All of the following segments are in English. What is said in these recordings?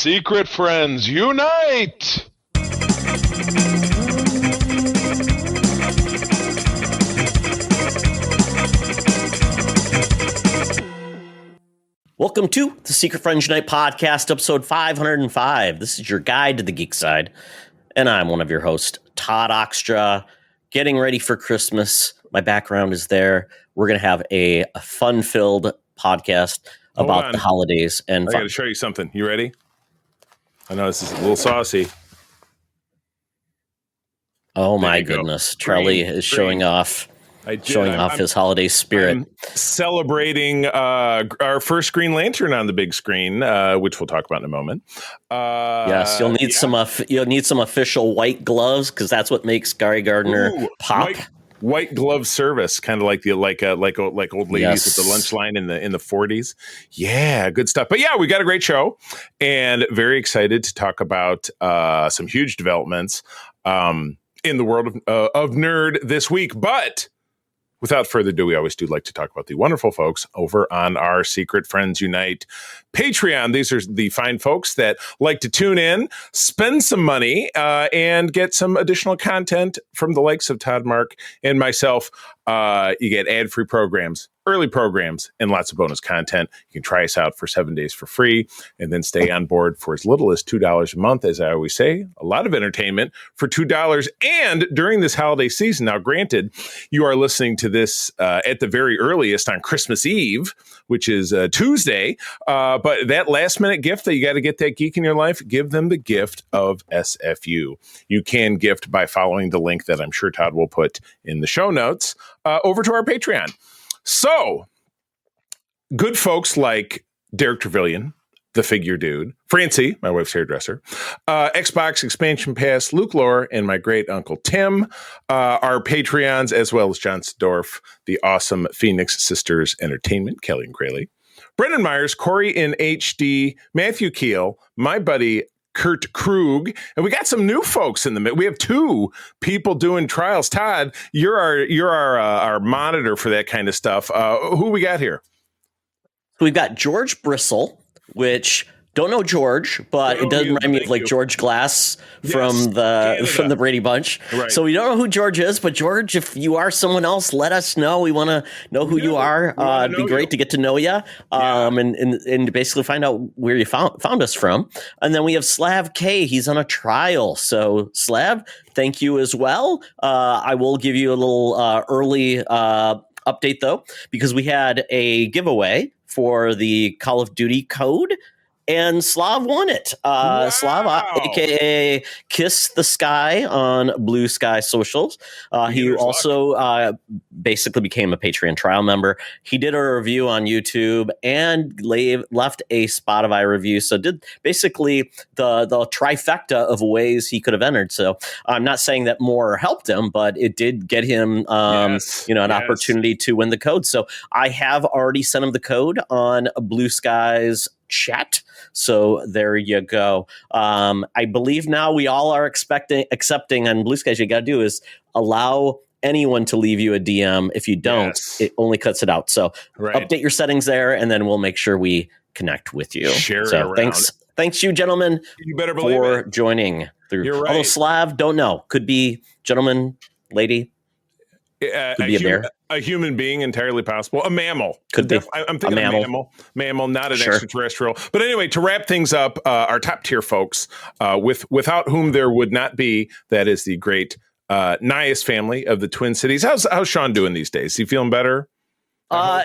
Secret friends, unite! Welcome to the Secret Friends Unite podcast, episode 505. This is your guide to the geek side, and I'm one of your hosts, Todd Oxtra, getting ready for Christmas. My background is there. We're going to have a fun-filled podcast about the holidays. And I got to show you something. You ready? I know this is a little saucy. Oh my goodness. Churlie is showing off. Showing off his holiday spirit. I'm celebrating our first Green Lantern on the big screen, which we'll talk about in a moment. Yes, you'll need some official white gloves because that's what makes Gary Gardner pop. White glove service, kind of like old ladies with the lunch line in the 40s. Yeah, good stuff. But yeah, we got a great show and very excited to talk about some huge developments in the world of nerd this week. But without further ado, we always do like to talk about the wonderful folks over on our Secret Friends Unite Patreon. These are the fine folks that like to tune in, spend some money, and get some additional content from the likes of Todd, Mark, and myself. You get ad-free programs, early programs, and lots of bonus content. You can try us out for 7 days for free and then stay on board for as little as $2 a month. As I always say, a lot of entertainment for $2 and during this holiday season. Now, granted, you are listening to this at the very earliest on Christmas Eve, which is Tuesday. But that last minute gift that you got to get that geek in your life, give them the gift of SFU. You can gift by following the link that I'm sure Todd will put in the show notes over to our Patreon. So, good folks like Derek Trevelyan, the figure dude, Francie, my wife's hairdresser, Xbox Expansion Pass, Luke Lore, and my great uncle Tim, our Patreons, as well as John Dorf, the awesome Phoenix Sisters Entertainment, Kelly and Crayley, Brendan Myers, Corey in HD, Matthew Keel, my buddy Kurt Krug, and we got some new folks in the mix. We have two people doing trials. Todd, you're our monitor for that kind of stuff. Who we got here? We've got George Bristle, which don't know George, but it does remind me of like George Glass from the Brady Bunch. Right. So we don't know who George is, but George, if you are someone else, let us know. We want to know who you are. It'd be great to get to know you, and basically find out where you found us from. And then we have Slav K. He's on a trial. So Slav, thank you as well. I will give you a little early update though, because we had a giveaway for the Call of Duty code. And Slav won it. Slav, a.k.a. Kiss the Sky on Blue Sky Socials. He also basically became a Patreon trial member. He did a review on YouTube and left a Spotify review. So did basically the trifecta of ways he could have entered. So I'm not saying that more helped him, but it did get him an opportunity to win the code. So I have already sent him the code on Blue Sky's chat. So there you go. I believe now we all are accepting on Blue Skies. You got to do is allow anyone to leave you a DM. If you don't, it only cuts it out. So update your settings there, and then we'll make sure we connect with you. Share it around. Thanks you gentlemen. You better believe for joining through. You're right. Although Slav, don't know. Could be gentleman, lady. Could be a bear. A human being, entirely possible. A mammal. Could be. I'm thinking a mammal. Mammal, not an extraterrestrial. But anyway, to wrap things up, our top tier folks, without whom there would not be, that is the great Nias family of the Twin Cities. How's Sean doing these days? Is he feeling better?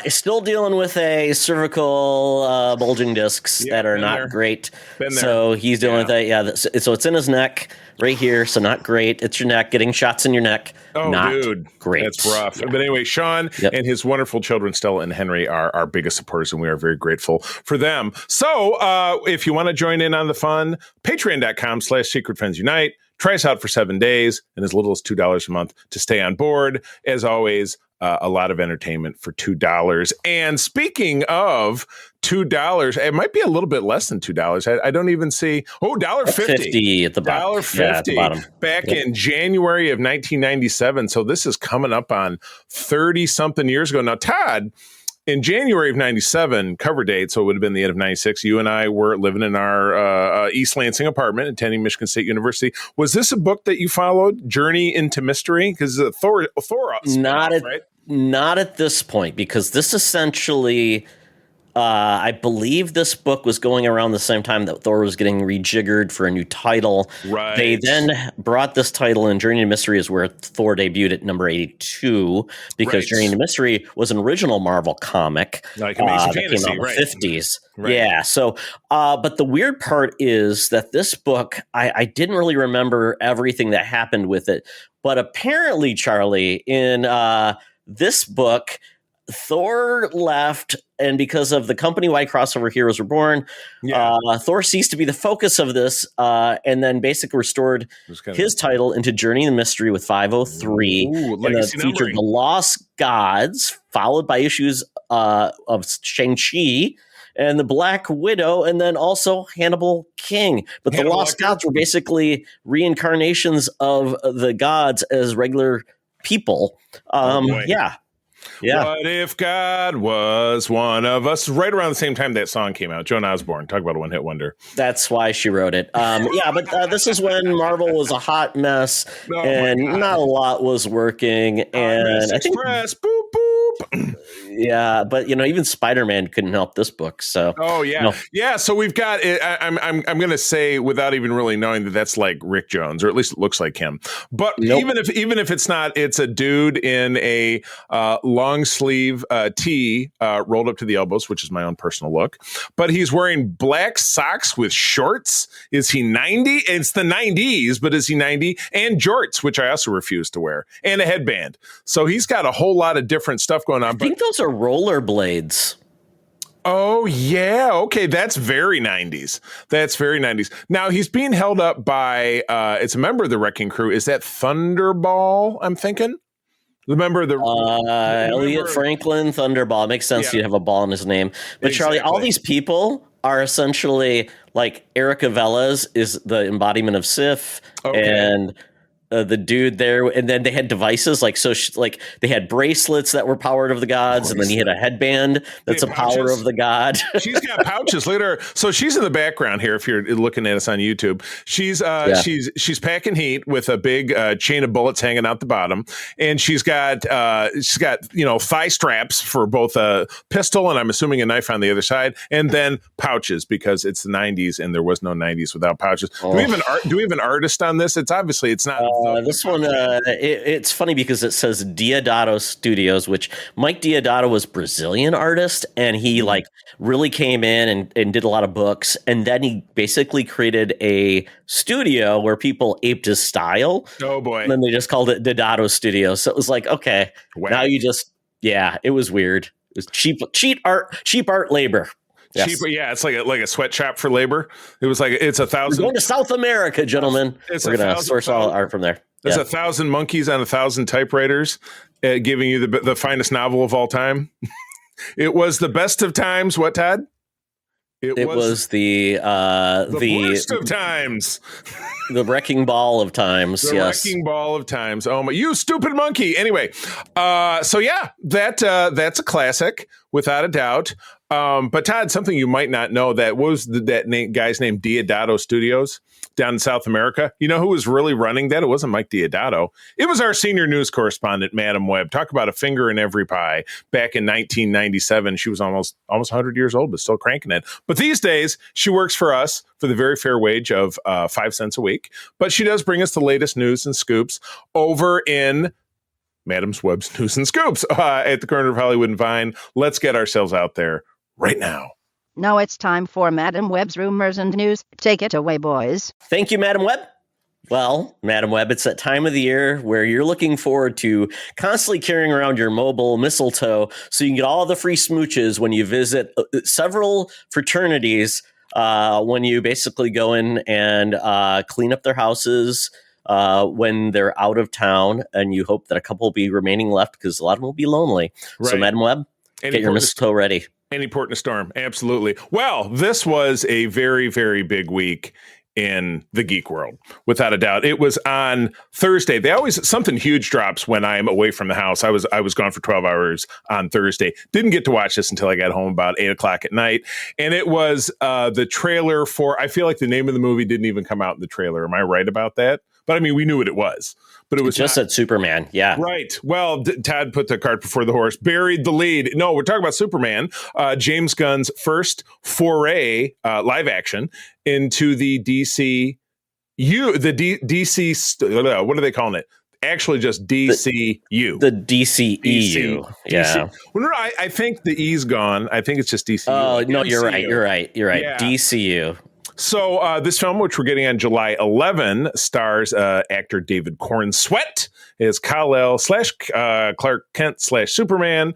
Still dealing with a cervical bulging discs that are not great. So he's dealing with that. Yeah. So it's in his neck right here. So not great. It's your neck, getting shots in your neck. Oh, not dude. Great. That's rough. Yeah. But anyway, Sean and his wonderful children, Stella and Henry, are our biggest supporters, and we are very grateful for them. So if you want to join in on the fun, patreon.com/Secret Friends Unite. Try us out for 7 days and as little as $2 a month to stay on board. As always, a lot of entertainment for $2. And speaking of $2, it might be a little bit less than $2. I don't even see. $1.50 at the bottom. $1.50 at the bottom. Back in January of 1997. So this is coming up on 30 something years ago. Now, Todd, in January of 97, cover date, so it would have been the end of 96, you and I were living in our East Lansing apartment, attending Michigan State University. Was this a book that you followed, Journey into Mystery? Because Thor not at this point, because this essentially... I believe this book was going around the same time that Thor was getting rejiggered for a new title. Right. They then brought this title in. Journey to Mystery is where Thor debuted at number 82, because Journey to Mystery was an original Marvel comic like Amazing that Fantasy, came out in the 50s. Right. Yeah. So, but the weird part is that this book, I didn't really remember everything that happened with it. But apparently, Charlie, in this book, Thor left, and because of the company-wide crossover Heroes Reborn, Thor ceased to be the focus of this, and then basically restored his title into Journey in the Mystery with 503. And it featured the Lost Gods, followed by issues of Shang-Chi and the Black Widow, and then also Hannibal King. But the Lost Gods were basically reincarnations of the gods as regular people. Yeah. What if God was one of us? Right around the same time that song came out. Joan Osborne. Talk about a one-hit wonder. That's why she wrote it. But this is when Marvel was a hot mess, and not a lot was working. And I think Express, boop, boop. Yeah, but even Spider-Man couldn't help this book. So So we've got. I'm going to say, without even really knowing, that that's like Rick Jones, or at least it looks like him. But even if it's not, it's a dude in a long sleeve tee rolled up to the elbows, which is my own personal look. But he's wearing black socks with shorts. Is he 90? It's the 90s, but is he 90? And jorts, which I also refuse to wear, and a headband. So he's got a whole lot of different stuff going on. I think those are rollerblades. Oh, yeah. Okay. That's very 90s. Now, he's being held up by, it's a member of the Wrecking Crew. Is that Thunderball, I'm thinking? Remember the Elliot Franklin, Thunderball. It makes sense you'd have a ball in his name. But Charlie, all these people are essentially like Erica Velez is the embodiment of Sif, and the dude there, and then they had devices like they had bracelets that were powered of the gods, and then he had a headband that's a power of the god. She's got pouches later, so she's in the background here. If you're looking at us on YouTube, she's packing heat with a big chain of bullets hanging out the bottom, and she's got thigh straps for both a pistol and I'm assuming a knife on the other side, and then pouches because it's the 90s and there was no 90s without pouches. Do we have an artist on this? It's not. This one, it's funny because it says Deodato Studios, which Mike Deodato was Brazilian artist, and he really came in and did a lot of books, and then he basically created a studio where people aped his style. Oh boy! And then they just called it Deodato Studios. So it was like, okay, now you just it was weird. It was cheap art labor. Yes. Cheaper, it's like a sweatshop for labor. It was like it's 1,000. We're going to South America, gentlemen. We're going to source all art from there. There's 1,000 monkeys on 1,000 typewriters, giving you the finest novel of all time. It was the best of times. What, Todd? It was the worst of times. The wrecking ball of times. Wrecking ball of times. Oh my! You stupid monkey. Anyway, that's a classic without a doubt. But Todd, something you might not know, that guy's name Deodato Studios down in South America. You know who was really running that? It wasn't Mike Deodato. It was our senior news correspondent, Madam Webb. Talk about a finger in every pie. Back in 1997, she was almost 100 years old, but still cranking it. But these days, she works for us for the very fair wage of 5 cents a week. But she does bring us the latest news and scoops over in Madam Webb's News and Scoops at the corner of Hollywood and Vine. Let's get ourselves out there right now. Now it's time for Madam Webb's Rumors and News. Take it away, boys. Thank you, Madam Webb. Well, Madam Webb, it's that time of the year where you're looking forward to constantly carrying around your mobile mistletoe so you can get all the free smooches when you visit several fraternities when you basically go in and clean up their houses when they're out of town, and you hope that a couple will be remaining left because a lot of them will be lonely. Right. So, Madam Webb, get your mistletoe ready. Any port in a storm. Absolutely. Well, this was a very, very big week in the geek world, without a doubt. It was on Thursday. Something huge drops when I'm away from the house. I was gone for 12 hours on Thursday. Didn't get to watch this until I got home about 8:00 at night. And it was the trailer for, I feel like the name of the movie didn't even come out in the trailer. Am I right about that? But I mean, we knew what it was. But it was just said Superman. Yeah. Right. Well, Todd put the cart before the horse, buried the lead. No, we're talking about Superman, James Gunn's first foray, live action, into the DC, DC, what are they calling it? Actually, just DCU. The DCEU. Yeah. Well, no, I think the E's gone. I think it's just DCU. Oh, no, you're right. Yeah. DCU. So this film, which we're getting on July 11, stars actor David Cornsweet as Kal-El / Clark Kent / Superman.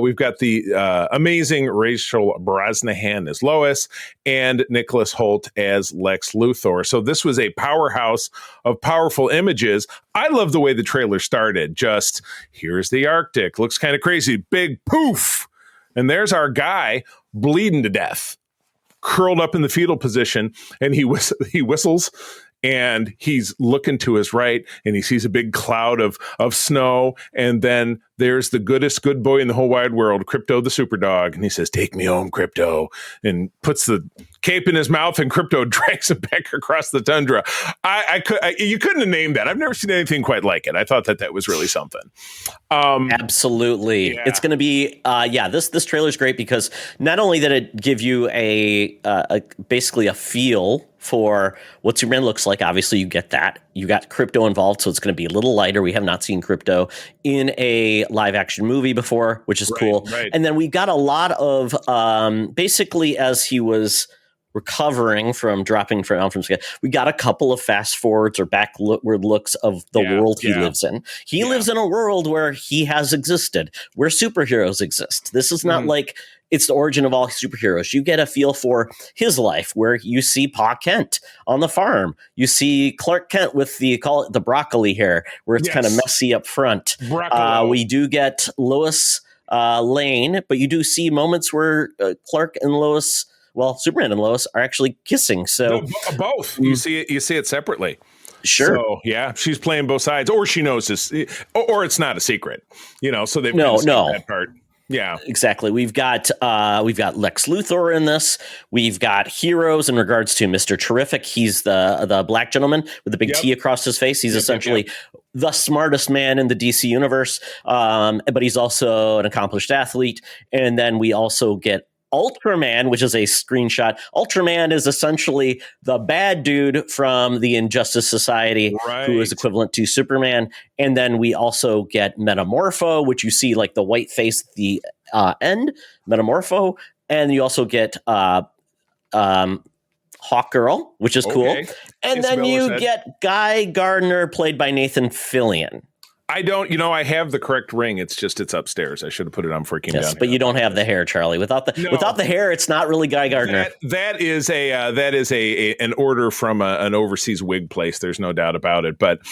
We've got the amazing Rachel Brosnahan as Lois and Nicholas Hoult as Lex Luthor. So this was a powerhouse of powerful images. I love the way the trailer started. Just, here's the Arctic. Looks kind of crazy. Big poof. And there's our guy bleeding to death, curled up in the fetal position, and he whistles, and he's looking to his right, and he sees a big cloud of snow, and then there's the good boy in the whole wide world, Krypto the Superdog, and he says, "Take me home, Krypto," and puts the cape in his mouth, and Krypto drags him back across the tundra. You couldn't have named that. I've never seen anything quite like it. I thought that was really something. Absolutely. Yeah. It's going to be, this trailer is great because not only did it give you basically a feel for what Superman looks like. Obviously, you get that. You got Krypto involved, so it's going to be a little lighter. We have not seen Krypto in a live action movie before, which is cool. Right. And then we got a lot of basically as he was recovering from dropping from sky, we got a couple of fast forwards or backward looks of the world he lives in. He lives in a world where he has existed, where superheroes exist. This is not like it's the origin of all superheroes. You get a feel for his life, where you see Pa Kent on the farm. You see Clark Kent with call it the broccoli hair, where it's kind of messy up front. We do get Lois Lane, but you do see moments where Clark and Lois, Superman and Lois are actually kissing. So both. You see it separately. Sure. So yeah, she's playing both sides, or she knows this, or it's not a secret. So they've that part. Yeah, exactly. We've got Lex Luthor in this. We've got heroes in regards to Mr. Terrific. He's the black gentleman with the big T across his face. He's essentially the smartest man in the DC universe, but he's also an accomplished athlete. And then we also get Ultraman, which is a screenshot. Ultraman is essentially the bad dude from the Injustice Society, who is equivalent to Superman. And then we also get Metamorpho, which you see like the white face at the end, Metamorpho. And you also get Hawkgirl, which is cool. And then you get Guy Gardner, played by Nathan Fillion. I don't, I have the correct ring. It's upstairs. I should have put it on before it came down. But you don't have the hair, Charlie. Without the hair, it's not really Guy Gardner. That is an order from an overseas wig place. There's no doubt about it. But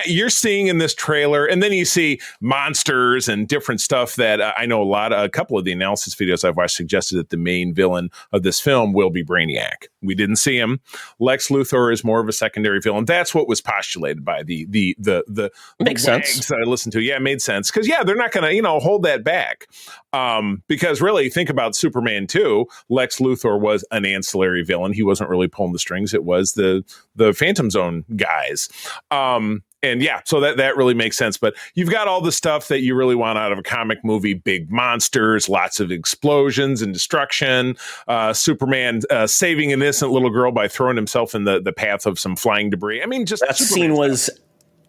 you're seeing in this trailer, and then you see monsters and different stuff that I know a couple of the analysis videos I've watched suggested that the main villain of this film will be Brainiac. We didn't see him. Lex Luthor is more of a secondary villain. That's what was postulated by the makes sense that I listened to. Yeah, it made sense because they're not going to hold that back because really think about Superman 2. Lex Luthor was an ancillary villain. He wasn't really pulling the strings. It was the Phantom Zone guys. And so that really makes sense. But you've got all the stuff that you really want out of a comic movie: big monsters, lots of explosions and destruction. Superman saving an innocent little girl by throwing himself in the path of some flying debris. I mean, just that scene was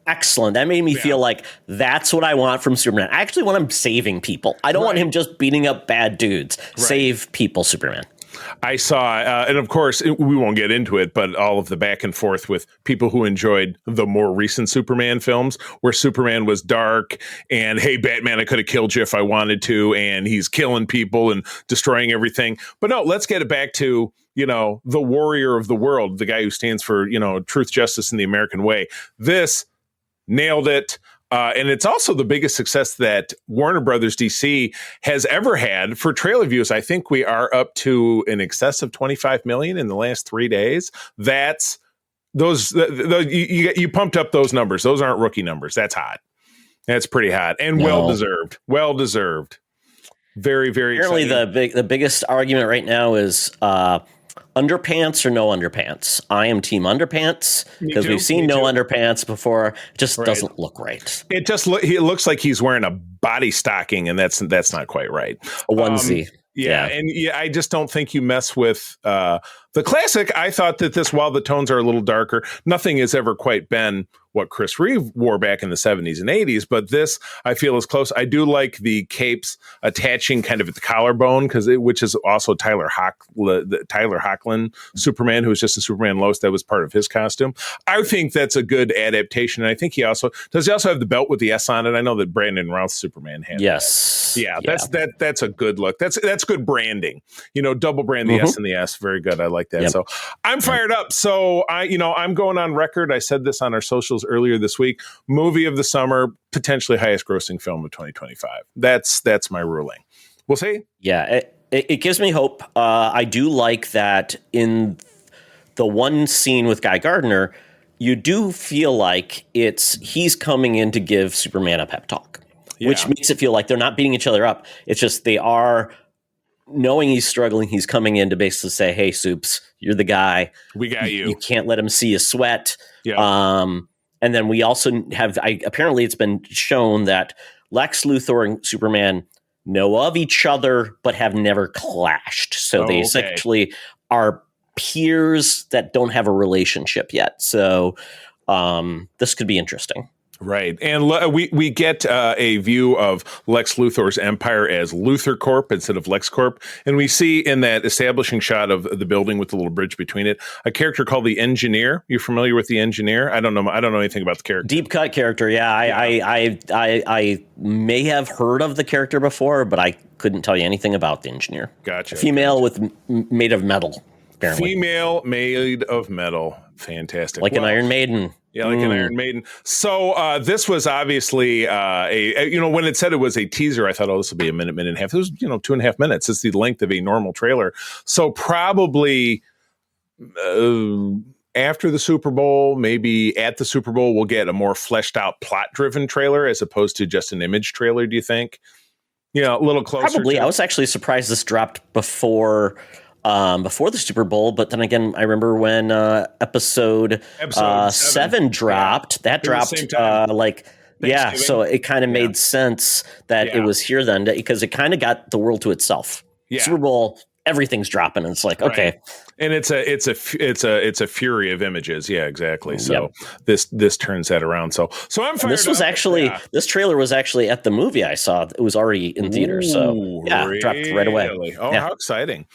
excellent. That made me feel like that's what I want from Superman. I actually want him saving people. I don't want him just beating up bad dudes. Save people, Superman. I saw, and of course, we won't get into it, but all of the back and forth with people who enjoyed the more recent Superman films, where Superman was dark and, hey, Batman, I could have killed you if I wanted to, and he's killing people and destroying everything. But no, let's get it back to, the warrior of the world, the guy who stands for, truth, justice, and the American way. This nailed it. And it's also the biggest success that Warner Brothers DC has ever had for trailer views. I think we are up to in excess of 25 million in the last 3 days. That's you pumped up those numbers. Those aren't rookie numbers. That's hot. That's pretty hot and well deserved. Well deserved. Very, very. Apparently, exciting. the biggest argument right now is underpants or no underpants. I am team underpants because we've seen no underpants before. It just doesn't look right. It looks like he's wearing a body stocking, and that's not quite right. A onesie. And I just don't think you mess with the classic. I thought that while the tones are a little darker, nothing has ever quite been what Chris Reeve wore back in the 70s and 80s, but this I feel is close. I do like the capes attaching kind of at the collarbone, which is also Tyler Hoechlin Superman, who was just in Superman Lois. That was part of his costume. I think that's a good adaptation, and I think he also have the belt with the S on it. I know that Brandon Routh's Superman had that. That's a good look. That's good branding. Double brand the S and the S. Very good. I like that. Yep. So I'm fired up. So I'm going on record. I said this on our socials earlier this week. Movie of the summer, potentially highest grossing film of 2025. That's my ruling. We'll see. Yeah, it gives me hope. I do like that in the one scene with Guy Gardner, you do feel like he's coming in to give Superman a pep talk, which makes it feel like they're not beating each other up. It's just they are knowing he's struggling. He's coming in to basically say, "Hey, Soups, you're the guy. We got you. You can't let him see you sweat." Yeah. And then we also have, apparently it's been shown that Lex Luthor and Superman know of each other, but have never clashed. So they essentially are peers that don't have a relationship yet. So this could be interesting. Right. And we get a view of Lex Luthor's empire as Luthor Corp instead of LexCorp. And we see in that establishing shot of the building with the little bridge between it, a character called the Engineer. You familiar with the Engineer? I don't know anything about the character. Deep cut character. Yeah. I may have heard of the character before, but I couldn't tell you anything about the Engineer. Gotcha. A female made of metal, apparently. Female made of metal. Fantastic. Like an Iron Maiden. Yeah, like an Iron Maiden. So this was obviously when it said it was a teaser, I thought, this will be a minute and a half. It was, 2.5 minutes. It's the length of a normal trailer. So probably after the Super Bowl, maybe at the Super Bowl, we'll get a more fleshed out plot driven trailer as opposed to just an image trailer. Do you think? A little closer. Probably. I was actually surprised this dropped before the Super Bowl, but then again, I remember when episode 7 dropped. That dropped so it kind of made sense that it was here then, because it kind of got the world to itself. Yeah. Super Bowl, everything's dropping, and it's like, okay. And it's a fury of images. Yeah, exactly. So this turns that around. So I'm fired. This trailer was actually at the movie I saw. It was already in theaters. So really? Dropped right away. Oh, how exciting.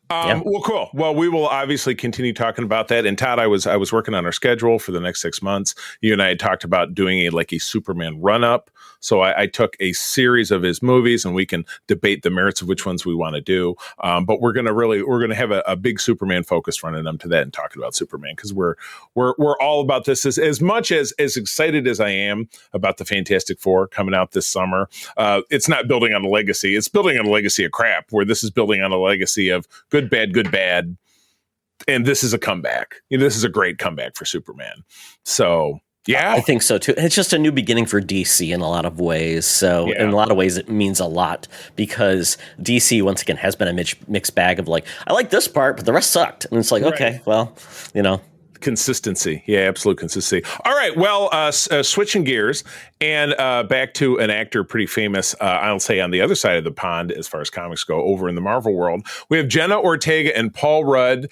Well, cool. Well, we will obviously continue talking about that. And Todd, I was working on our schedule for the next 6 months. You and I had talked about doing a Superman run up. So I took a series of his movies, and we can debate the merits of which ones we want to do. But we're gonna have a big Superman focus running up to that and talking about Superman, because we're all about this as much as excited as I am about the Fantastic Four coming out this summer. It's not building on a legacy; it's building on a legacy of crap. Where this is building on a legacy of good, bad, and this is a comeback. This is a great comeback for Superman. So. Yeah, I think so too. It's just a new beginning for DC in a lot of ways. So in a lot of ways, it means a lot, because DC once again has been a mixed bag of I like this part, but the rest sucked. And it's like, okay, well, Consistency. Yeah, absolute consistency. All right. Well, switching gears and back to an actor pretty famous, I'll say on the other side of the pond as far as comics go, over in the Marvel world. We have Jenna Ortega and Paul Rudd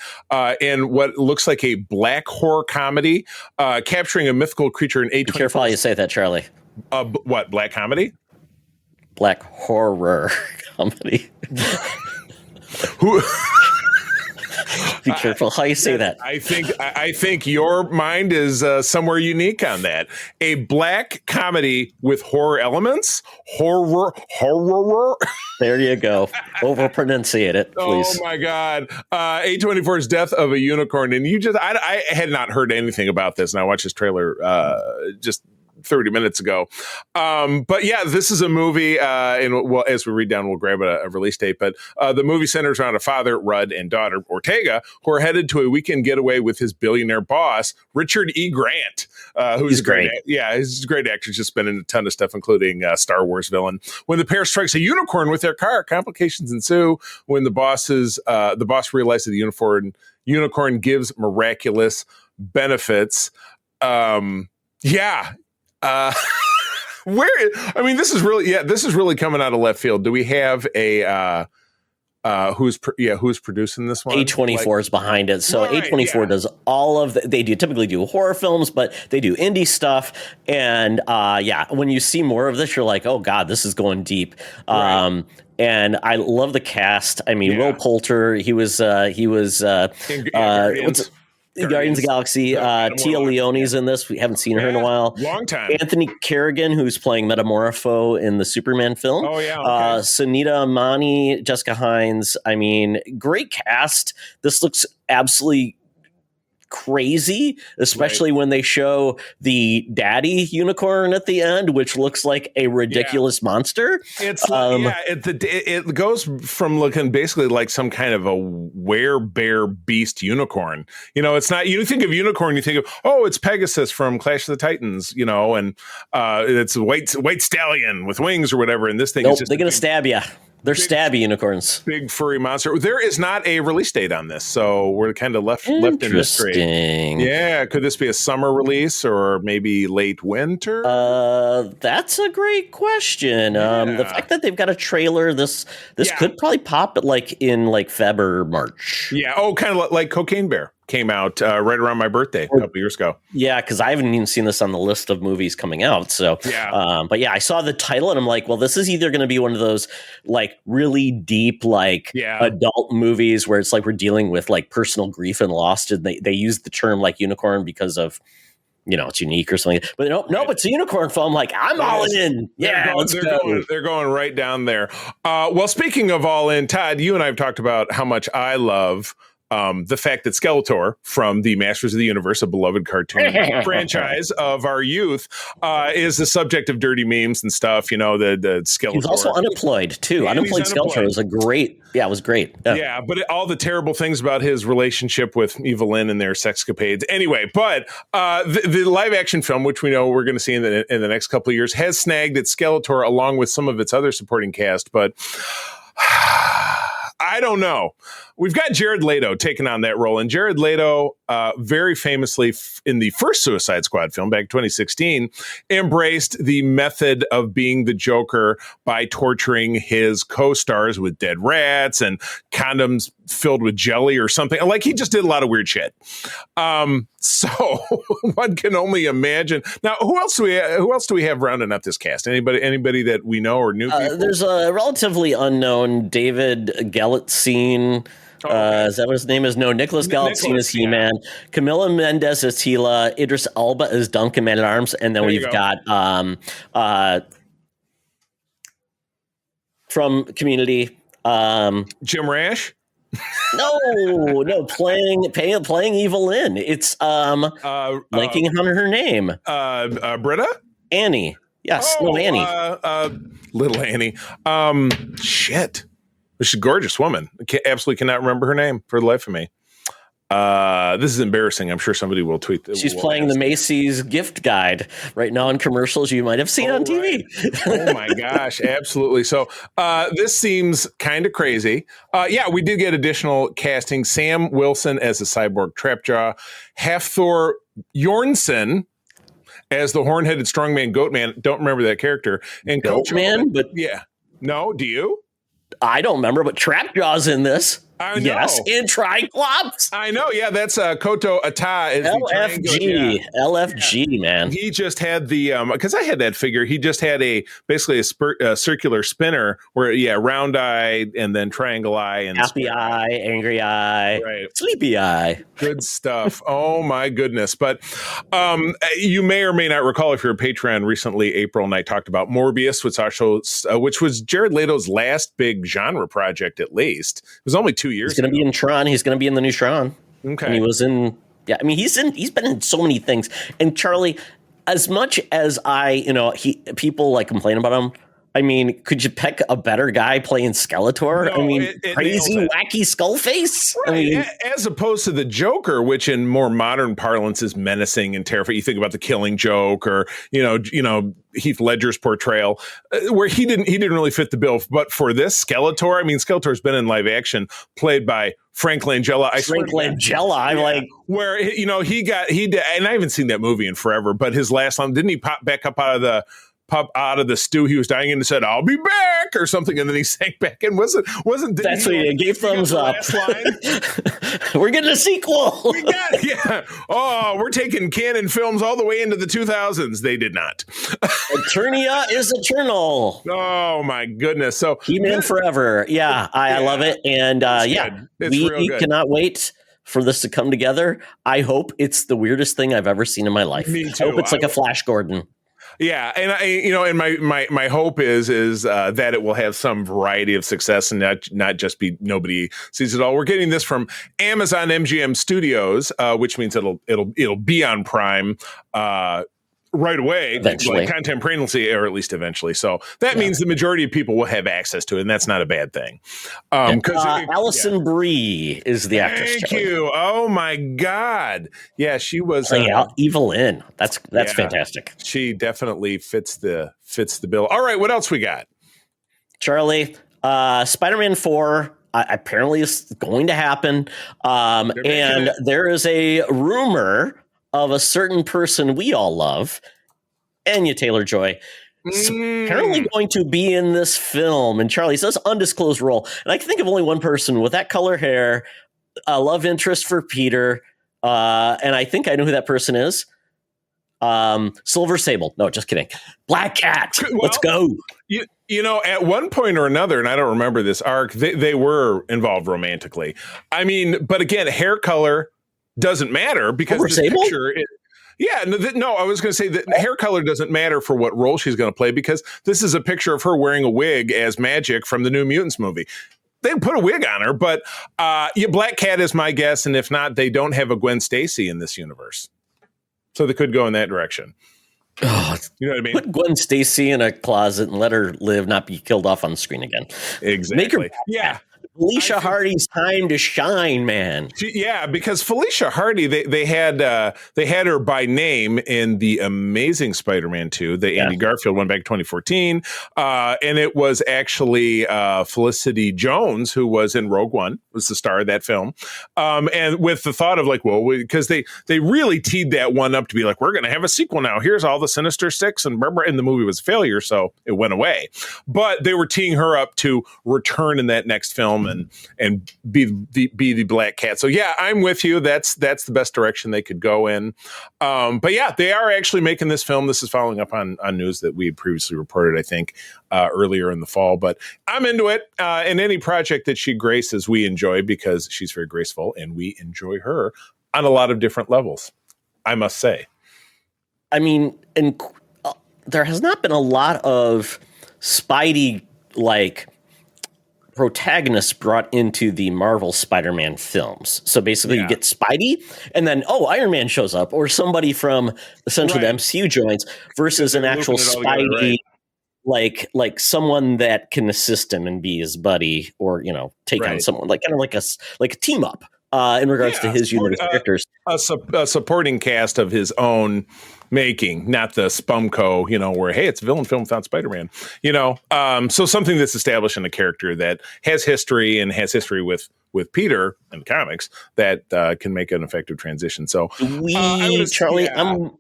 in what looks like a black horror comedy capturing a mythical creature in Be careful how you say that, Charlie. What, black comedy? Black horror comedy. Who... Be careful how you say that. I think your mind is somewhere unique on that. A black comedy with horror elements. Horror. There you go. Over pronunciate it, please. Oh my God. A24's Death of a Unicorn. And I had not heard anything about this. And I watched this trailer just 30 minutes ago. But yeah, this is a movie, and well, as we read down, we'll grab a release date. But the movie centers around a father, Rudd, and daughter, Ortega, who are headed to a weekend getaway with his billionaire boss, Richard E. Grant, who's great. He's a great actor. He's just been in a ton of stuff, including Star Wars villain. When the pair strikes a unicorn with their car, complications ensue. When the boss realizes the unicorn gives miraculous benefits. This is really coming out of left field. Do we have a who's producing this one? A24 is behind it. So A24 does all of they typically do horror films, but they do indie stuff. And when you see more of this, you're like, oh God, this is going deep. Right. And I love the cast. I mean, Will Poulter, he was Guardians of the Galaxy. Tia Leone's in this. We haven't seen her in a while. Long time. Anthony Kerrigan, who's playing Metamorpho in the Superman film. Oh, yeah. Okay. Sunita Amani, Jessica Hines. I mean, great cast. This looks absolutely crazy, especially when they show the daddy unicorn at the end, which looks like a ridiculous monster. It's it goes from looking basically like some kind of a werebear beast unicorn. It's not, you think of unicorn, you think of, it's Pegasus from Clash of the Titans, and it's a white stallion with wings or whatever. And this thing is just they're gonna stab you. They're stabby unicorns. Big furry monster. There is not a release date on this, so we're kind of left in mystery. Yeah, could this be a summer release or maybe late winter? That's a great question. The fact that they've got a trailer, this could probably pop in Feb or March. Yeah. Oh, kind of like Cocaine Bear came out right around my birthday a couple years ago. Yeah, because I haven't even seen this on the list of movies coming out. So, but I saw the title and I'm like, well, this is either going to be one of those really deep adult movies where it's like we're dealing with personal grief and loss. And they use the term unicorn because of it's unique or something. But no, it's a unicorn film. I'm all in. Yeah, they're going right down there. Well, speaking of all in, Todd, you and I have talked about how much I love the fact that Skeletor from the Masters of the Universe, a beloved cartoon franchise of our youth, is the subject of dirty memes and stuff. The Skeletor. He's also unemployed too. Yeah, unemployed Skeletor was great. Yeah, but all the terrible things about his relationship with Evelyn and their sexcapades. Anyway, but the live action film, which we know we're going to see in the next couple of years, has snagged its Skeletor along with some of its other supporting cast, but I don't know. We've got Jared Leto taking on that role. And Jared Leto, very famously in the first Suicide Squad film back in 2016, embraced the method of being the Joker by torturing his co-stars with dead rats and condoms filled with jelly or something. He just did a lot of weird shit. So one can only imagine. Now, who else do we have rounding up this cast? Anybody that we know or new people? There's a relatively unknown David Galitzine. Is that what his name is? No, Nicholas Galitzine is He-Man. Yeah. Camila Mendes is Tila. Idris Elba is Duncan Man-at-Arms. And then we've got from Community. Jim Rash? No, playing Evelyn. It's blanking on her name. Britta? Annie. Yes, Annie. Little Annie. Shit. She's a gorgeous woman. I absolutely cannot remember her name for the life of me. This is embarrassing. I'm sure somebody will tweet this. She's playing the Macy's gift guide right now in commercials you might have seen on TV. Oh my gosh, absolutely. So this seems kind of crazy. We did get additional casting. Sam Wilson as the cyborg Trapjaw, Hafthor Bjornsson as the horn-headed strongman Goatman. Don't remember that character. And Goatman, but no, do you? I don't remember, but Trapjaw's in this. I know. Yes, in Triclops. I know. Yeah, that's Koto Ata. LFG, man. He just had the because I had that figure. He just had basically a circular spinner where round eye and then triangle eye and happy eye, angry eye, right, sleepy eye. Good stuff. Oh my goodness! But you may or may not recall if you're a Patreon. Recently, April and I talked about Morbius, which was Jared Leto's last big genre project. At least it was only 2 years. He's going to be in Tron. He's going to be in the new Tron. Okay. And he was in. Yeah, I mean, he's been in so many things. And Charlie, as much as people like complain about him. I mean, could you pick a better guy playing Skeletor? No, I mean, it crazy, wacky Skullface? Right. I mean, as opposed to the Joker, which in more modern parlance is menacing and terrifying. You think about the Killing Joke, or Heath Ledger's portrayal, where he didn't really fit the bill. But for this Skeletor, I mean, Skeletor's been in live action, played by Frank Langella. I'm like, where he did, and I haven't seen that movie in forever. But his last line, didn't he pop back up out of the stew he was dying in and said, "I'll be back," or something, and then he sank back in. Wasn't that's what he gave thumbs up. We're getting a sequel. We're taking canon films all the way into the 2000s. They did not. Eternia is eternal. Oh my goodness! So He-Man forever. Yeah, I love it, and we cannot wait for this to come together. I hope it's the weirdest thing I've ever seen in my life. Me too. I hope it's like a Flash Gordon. Yeah, and my hope is that it will have some variety of success and not just be nobody sees it all. We're getting this from Amazon MGM Studios, which means it'll be on Prime right away, eventually, like contemporaneously, or at least eventually. So that means the majority of people will have access to it, and that's not a bad thing. Alison Brie is the actress. Thank you. Oh my God. Yeah, she was Evelyn. That's fantastic. She definitely fits the bill. All right, what else we got? Charlie, Spider-Man 4 apparently is going to happen. And there is a rumor of a certain person we all love, Anya Taylor-Joy, apparently going to be in this film. And Charlie says undisclosed role. And I can think of only one person with that color hair, a love interest for Peter. And I think I know who that person is. Silver Sable. No, just kidding. Black Cat. Let's go. At one point or another, and I don't remember this arc, they were involved romantically. I mean, but again, hair color doesn't matter because this picture. I was going to say that hair color doesn't matter for what role she's going to play, because this is a picture of her wearing a wig as Magic from the New Mutants movie. They put a wig on her, but Black Cat is my guess, and if not, they don't have a Gwen Stacy in this universe, so they could go in that direction. Oh, you know what I mean? Put Gwen Stacy in a closet and let her live, not be killed off on the screen again. Exactly. Make her Felicia Hardy's time to shine, man. Because Felicia Hardy, they had her by name in the Amazing Spider-Man 2, the Andy Garfield one back in 2014, and it was actually Felicity Jones who was in Rogue One, was the star of that film, and with the thought of because they really teed that one up to be like, we're going to have a sequel now. Here's all the Sinister Six, and the movie was a failure, so it went away. But they were teeing her up to return in that next film and be the Black Cat. So yeah, I'm with you. That's the best direction they could go in. But yeah, they are actually making this film. This is following up on news that we had previously reported, I think, earlier in the fall. But I'm into it. And any project that she graces, we enjoy, because she's very graceful, and we enjoy her on a lot of different levels, I must say. I mean, and there has not been a lot of Spidey protagonists brought into the Marvel Spider-Man films. So basically you get Spidey, and then Iron Man shows up, or somebody from essentially the MCU joins, versus an actual Spidey, like someone that can assist him and be his buddy, or take on someone like a team up in regards to his universe characters. A supporting cast of his own making, not the Spumco, where, hey, it's a villain film without Spider-Man, so something that's establishing a character that has history with Peter in the comics that can make an effective transition. So Charlie, I'm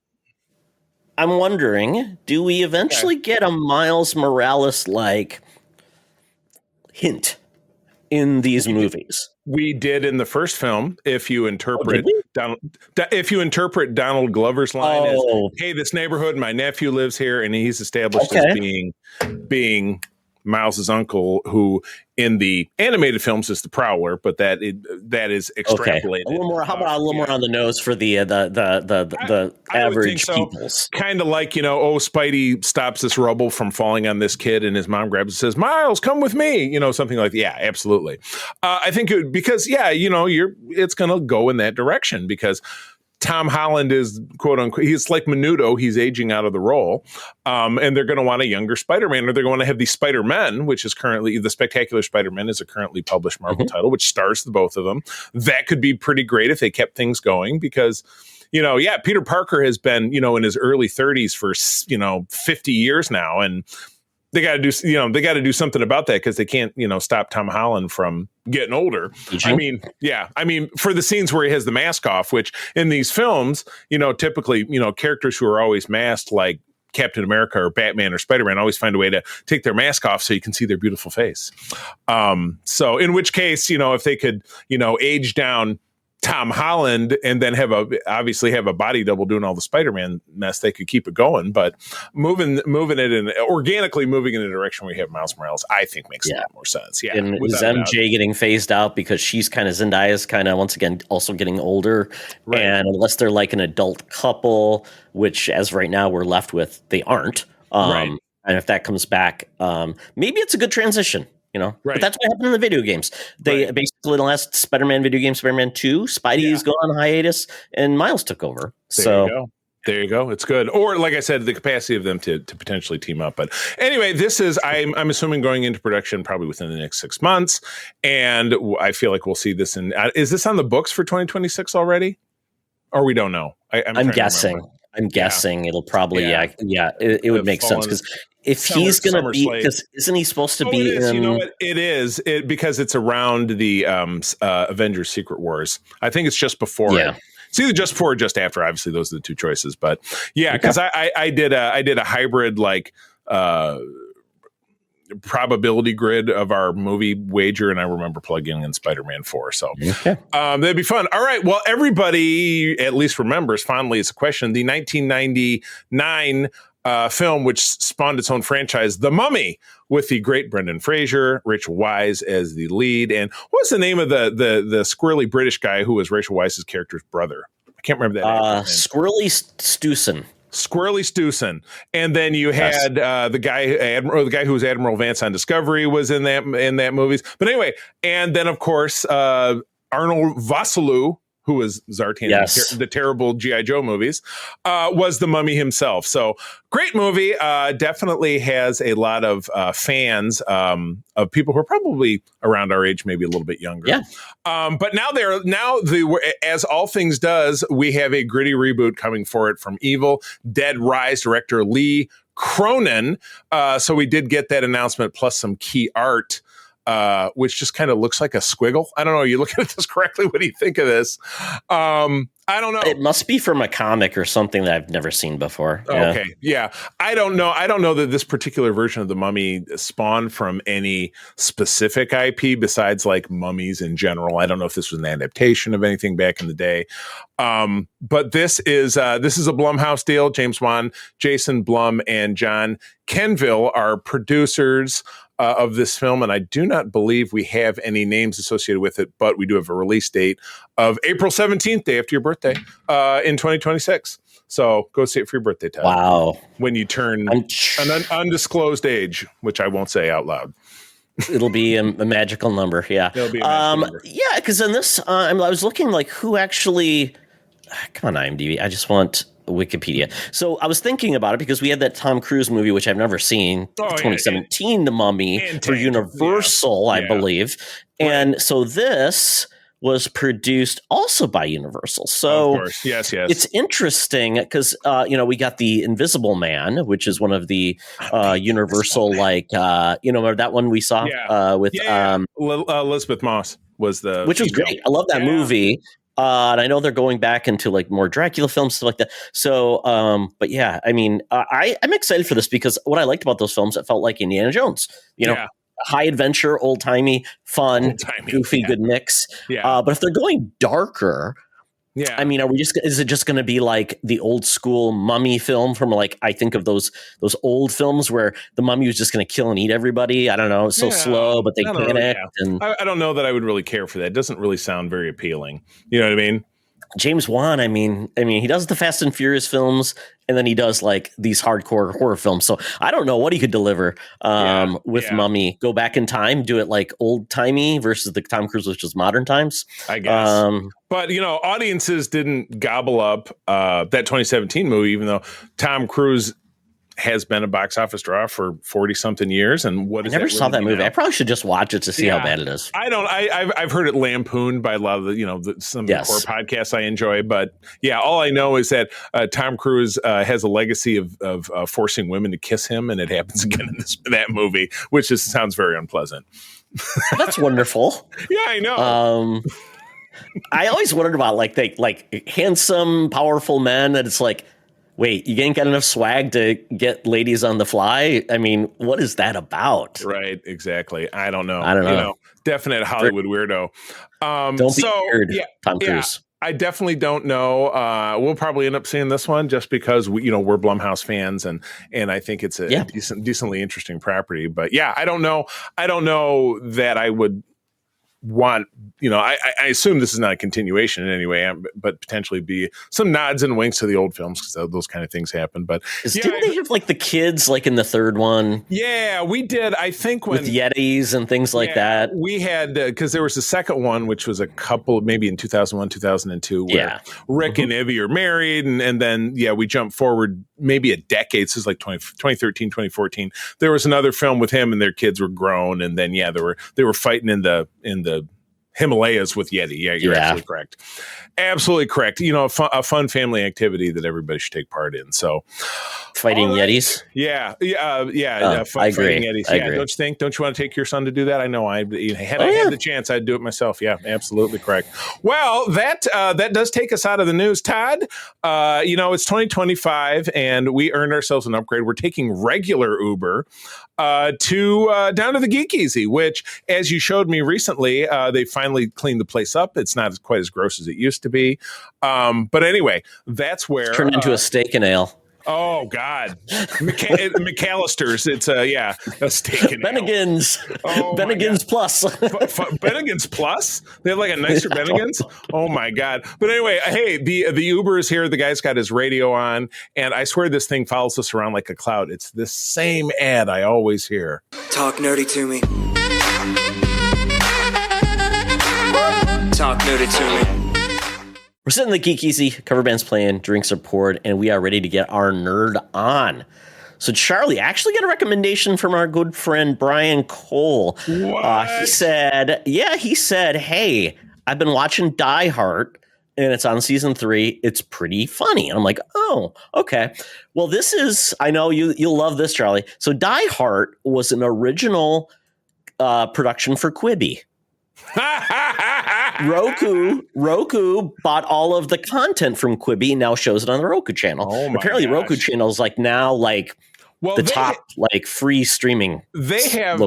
wondering, do we eventually get a Miles Morales hint in these movies? We did in the first film. If you interpret Donald Glover's line as, "Hey, this neighborhood, my nephew lives here," and he's established as being Miles's uncle, who in the animated films is the Prowler, but that is extrapolated. A little more. How about a little more on the nose for the average peoples? Kind of like, Spidey stops this rubble from falling on this kid, and his mom grabs and says, "Miles, come with me." Something like that. Yeah, absolutely. I think because it's going to go in that direction, because Tom Holland is quote unquote, he's like Menudo. He's aging out of the role. And they're going to want a younger Spider-Man, or they're going to have the Spider-Men, which is currently the Spectacular Spider-Man is a currently published Marvel title, which stars the both of them. That could be pretty great if they kept things going because, Peter Parker has been, in his early 30s for, 50 years now. And they got to do something about that because they can't, stop Tom Holland from getting older. I mean, for the scenes where he has the mask off, which in these films, typically, characters who are always masked, like Captain America or Batman or Spider-Man, always find a way to take their mask off so you can see their beautiful face. So in which case, if they could, age down Tom Holland and then obviously have a body double doing all the Spider-Man mess, they could keep it going. But moving it in organically moving in a direction where you have Miles Morales, I think makes a lot more sense. Yeah, and is MJ getting phased out because she's kind of Zendaya's kind of once again also getting older, right. And unless they're like an adult couple, which as right now we're left with, they aren't. Right. And if that comes back, maybe it's a good transition. Right. But that's what happened in the video games. They basically, in the last Spider-Man video game, Spider-Man 2, Spidey's gone on hiatus and Miles took over. There you go. It's good. Or like I said, the capacity of them to potentially team up. But anyway, this is, I'm assuming, going into production probably within the next 6 months. And I feel like we'll see this is this on the books for 2026 already? Or we don't know? I'm guessing. I'm guessing it'll probably, it would make sense because if he's going to be, because isn't he supposed to be in? You know what? It is because it's around the Avengers Secret Wars. I think it's just before it. It's either just before or just after. Obviously, those are the two choices. But because I did a hybrid probability grid of our movie wager, and I remember plugging in Spider-Man 4. So that'd be fun. All right. Well, everybody at least remembers fondly as a question the 1999 film which spawned its own franchise, The Mummy, with the great Brendan Fraser, Rachel Weisz as the lead. And what's the name of the squirrely British guy who was Rachel Weisz's character's brother? I can't remember that. Squirrely Stewson. Squirrely Stewson, and then you had the guy who was Admiral Vance on Discovery was in that movies. But anyway, and then of course Arnold Vosloo, who was Zartan in the terrible G.I. Joe movies, was the Mummy himself. So great movie. Definitely has a lot of fans of people who are probably around our age, maybe a little bit younger. Yeah. But as all things does, we have a gritty reboot coming for it from Evil Dead Rise director Lee Cronin. So we did get that announcement plus some key art. Which just kind of looks like a squiggle. I don't know. You look at this correctly. What do you think of this? I don't know. It must be from a comic or something that I've never seen before. Okay. Yeah. I don't know. I don't know that this particular version of the Mummy spawned from any specific IP besides like mummies in general. I don't know if this was an adaptation of anything back in the day. But this is a Blumhouse deal. James Wan, Jason Blum, and John Kenville are producers of this film, and I do not believe we have any names associated with it, but we do have a release date of April 17th, day after your birthday, in 2026. So go see it for your birthday, Ted. Wow. When you turn an undisclosed age, which I won't say out loud. It'll be a magical number, yeah. It'll be a magical number. Yeah, because in this, I was looking like who actually... Come on, IMDb. I just want Wikipedia. So I was thinking about it because we had that Tom Cruise movie, which I've never seen, 2017, The Mummy, for Universal, I believe. Right. And so this was produced also by Universal. So of course. Yes. It's interesting because, we got The Invisible Man, which is one of the Universal, remember that one we saw with Elizabeth Moss was which was great. I love that movie. And I know they're going back into like more Dracula films, stuff like that. So, but yeah, I mean, I'm excited for this because what I liked about those films, it felt like Indiana Jones, high adventure, old timey, fun, goofy, good mix. Yeah. But if they're going darker, I mean, is it just going to be like the old school mummy film from like, I think of those old films where the mummy was just going to kill and eat everybody. I don't know. It's so slow, but they panicked. And I don't know that I would really care for that. It doesn't really sound very appealing. You know what I mean? James Wan, I mean, he does the Fast and Furious films. and then he does like these hardcore horror films. So I don't know what he could deliver with Mummy. Go back in time, do it like old timey versus the Tom Cruise, which was modern times. I guess. But, audiences didn't gobble up that 2017 movie, even though Tom Cruise has been a box office draw for 40-something years. And I never saw that movie. Now? I probably should just watch it to see how bad it is. I've heard it lampooned by a lot of some of the core podcasts I enjoy. But yeah, all I know is that Tom Cruise has a legacy of forcing women to kiss him, and it happens again in that movie, which just sounds very unpleasant. That's wonderful. Yeah, I know. I always wondered about like handsome, powerful men that it's like, wait, you ain't got enough swag to get ladies on the fly? I mean, what is that about? Right, exactly. I don't know. Definite Hollywood weirdo. Don't be weird, Tom Cruise. I definitely don't know. We'll probably end up seeing this one just because we're Blumhouse fans, and I think it's a decently interesting property. But yeah, I don't know. I don't know that I would want, I assume this is not a continuation in any way, but potentially be some nods and winks to the old films because those kind of things happen. But didn't they have like the kids like in the third one? Yeah, we did. I think with Yetis and things like that. We had because there was a second one, which was a couple maybe in 2001, 2002, where Rick and Ivy are married, and then we jumped forward maybe a decade. This is like 2013, 2014. There was another film with him, and their kids were grown, and then they were fighting in the Himalayas with Yeti. Yeah, you're absolutely correct. Absolutely correct. A fun family activity that everybody should take part in. So, fighting Yetis. Yeah. I agree. Fighting Yetis. I agree. Don't you think? Don't you want to take your son to do that? I know. I had the chance, I'd do it myself. Yeah, absolutely correct. Well, that does take us out of the news, Todd. It's 2025, and we earned ourselves an upgrade. We're taking regular Uber to down to the Geek Easy, which, as you showed me recently, they finally cleaned the place up. It's not quite as gross as it used to be. But anyway, that's where it's turned into a steak and ale. Oh God, McAllister's. It's a steak and Bennigan's. Bennigan's Plus. Bennigan's Plus. They have like a nicer Bennigan's. Oh my God! But anyway, hey, the Uber is here. The guy's got his radio on, and I swear this thing follows us around like a cloud. It's the same ad I always hear. Talk nerdy to me. Talk nerdy to me. We're sitting in the Geek Easy, cover band's playing, drinks are poured, and we are ready to get our nerd on. So Churlie actually got a recommendation from our good friend Brian Cole. He said, hey, I've been watching Die Hart, and it's on season 3. It's pretty funny. And I'm like, oh, okay. Well, I know you'll love this, Churlie. So Die Hart was an original production for Quibi. Roku bought all of the content from Quibi and now shows it on the Roku channel. Apparently, Roku channel is the top free streaming. They have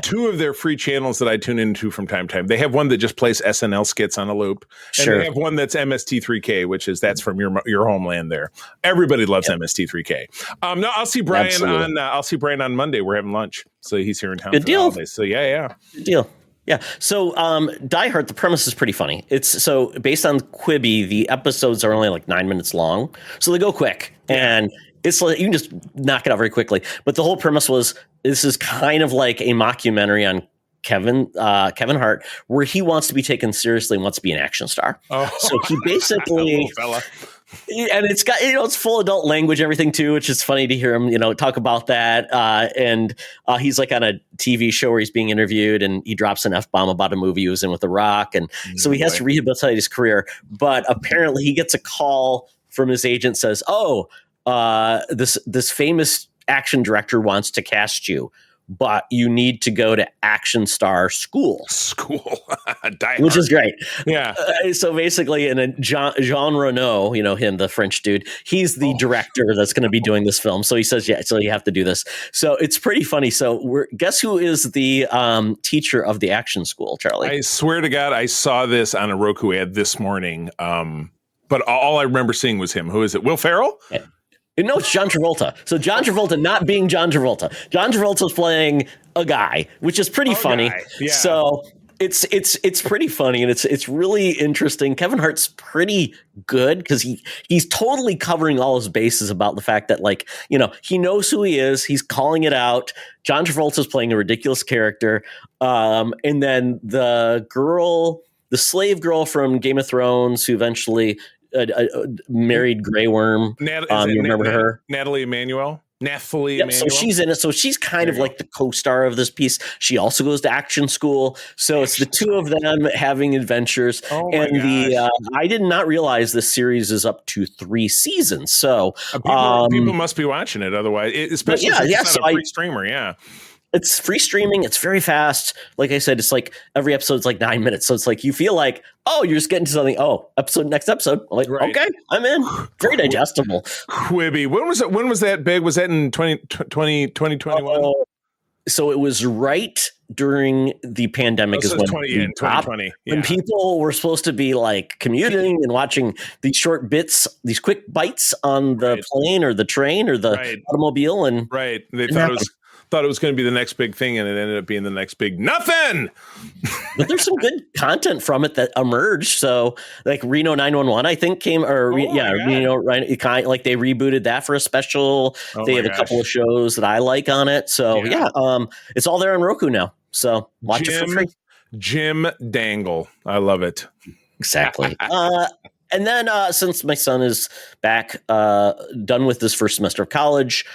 two of their free channels that I tune into from time to time. They have one that just plays SNL skits on a loop, and they have one that's MST3K, that's from your homeland. There, everybody loves MST3K. No, I'll see Brian on Monday. We're having lunch, so he's here in town. Good deal. So yeah, good deal. Yeah. So Die Hart, the premise is pretty funny. It's based on Quibi, the episodes are only like 9 minutes long. So they go quick. And it's like you can just knock it out very quickly. But the whole premise was this is kind of like a mockumentary on Kevin Hart, where he wants to be taken seriously and wants to be an action star. So he basically and it's got, it's full adult language, everything too, which is funny to hear him, talk about that. And he's like on a TV show where he's being interviewed and he drops an F-bomb about a movie he was in with The Rock. And so he has to rehabilitate his career. But apparently he gets a call from his agent, says, this famous action director wants to cast you, but you need to go to action star school, which is great. Yeah. So basically, Jean Reno, him, the French dude, he's the director that's going to be doing this film. So he says, so you have to do this. So it's pretty funny. So guess who is the teacher of the action school, Churlie? I swear to God, I saw this on a Roku ad this morning. But all I remember seeing was him. Who is it? Will Ferrell? Yeah. No, it's John Travolta. So John Travolta not being John Travolta. John Travolta's playing a guy, which is pretty funny. Yeah. So It's pretty funny, and it's really interesting. Kevin Hart's pretty good because he's totally covering all his bases about the fact that, like, he knows who he is. He's calling it out. John Travolta's playing a ridiculous character, and then the slave girl from Game of Thrones who eventually married Grey Worm. You remember her? Nathalie Emanuel. So she's in it. So she's kind of like the co-star of this piece. She also goes to action school. So it's the two of them having adventures. I did not realize this series is up to 3 seasons. So people must be watching it otherwise, especially since it's not a free streamer. Yeah. It's free streaming. It's very fast. Like I said, it's like every episode's like 9 minutes. So it's like you feel like, oh, you're just getting to something. Oh, next episode. I'm like, okay, I'm in. Very digestible. Quibi. When was that big? Was that in 2021? So it was right during the pandemic. In 2020. When people were supposed to be like commuting and watching these short bits, these quick bites on the plane or the train or the automobile. And they thought it was going to be the next big thing, and it ended up being the next big nothing. But there's some good content from it that emerged. So, like Reno 911, I think came, Reno, right? Like they rebooted that for a special. They have a couple of shows that I like on it. So it's all there on Roku now. So watch it for free. Jim Dangle, I love it. Exactly. And then since my son is back, done with his first semester of college,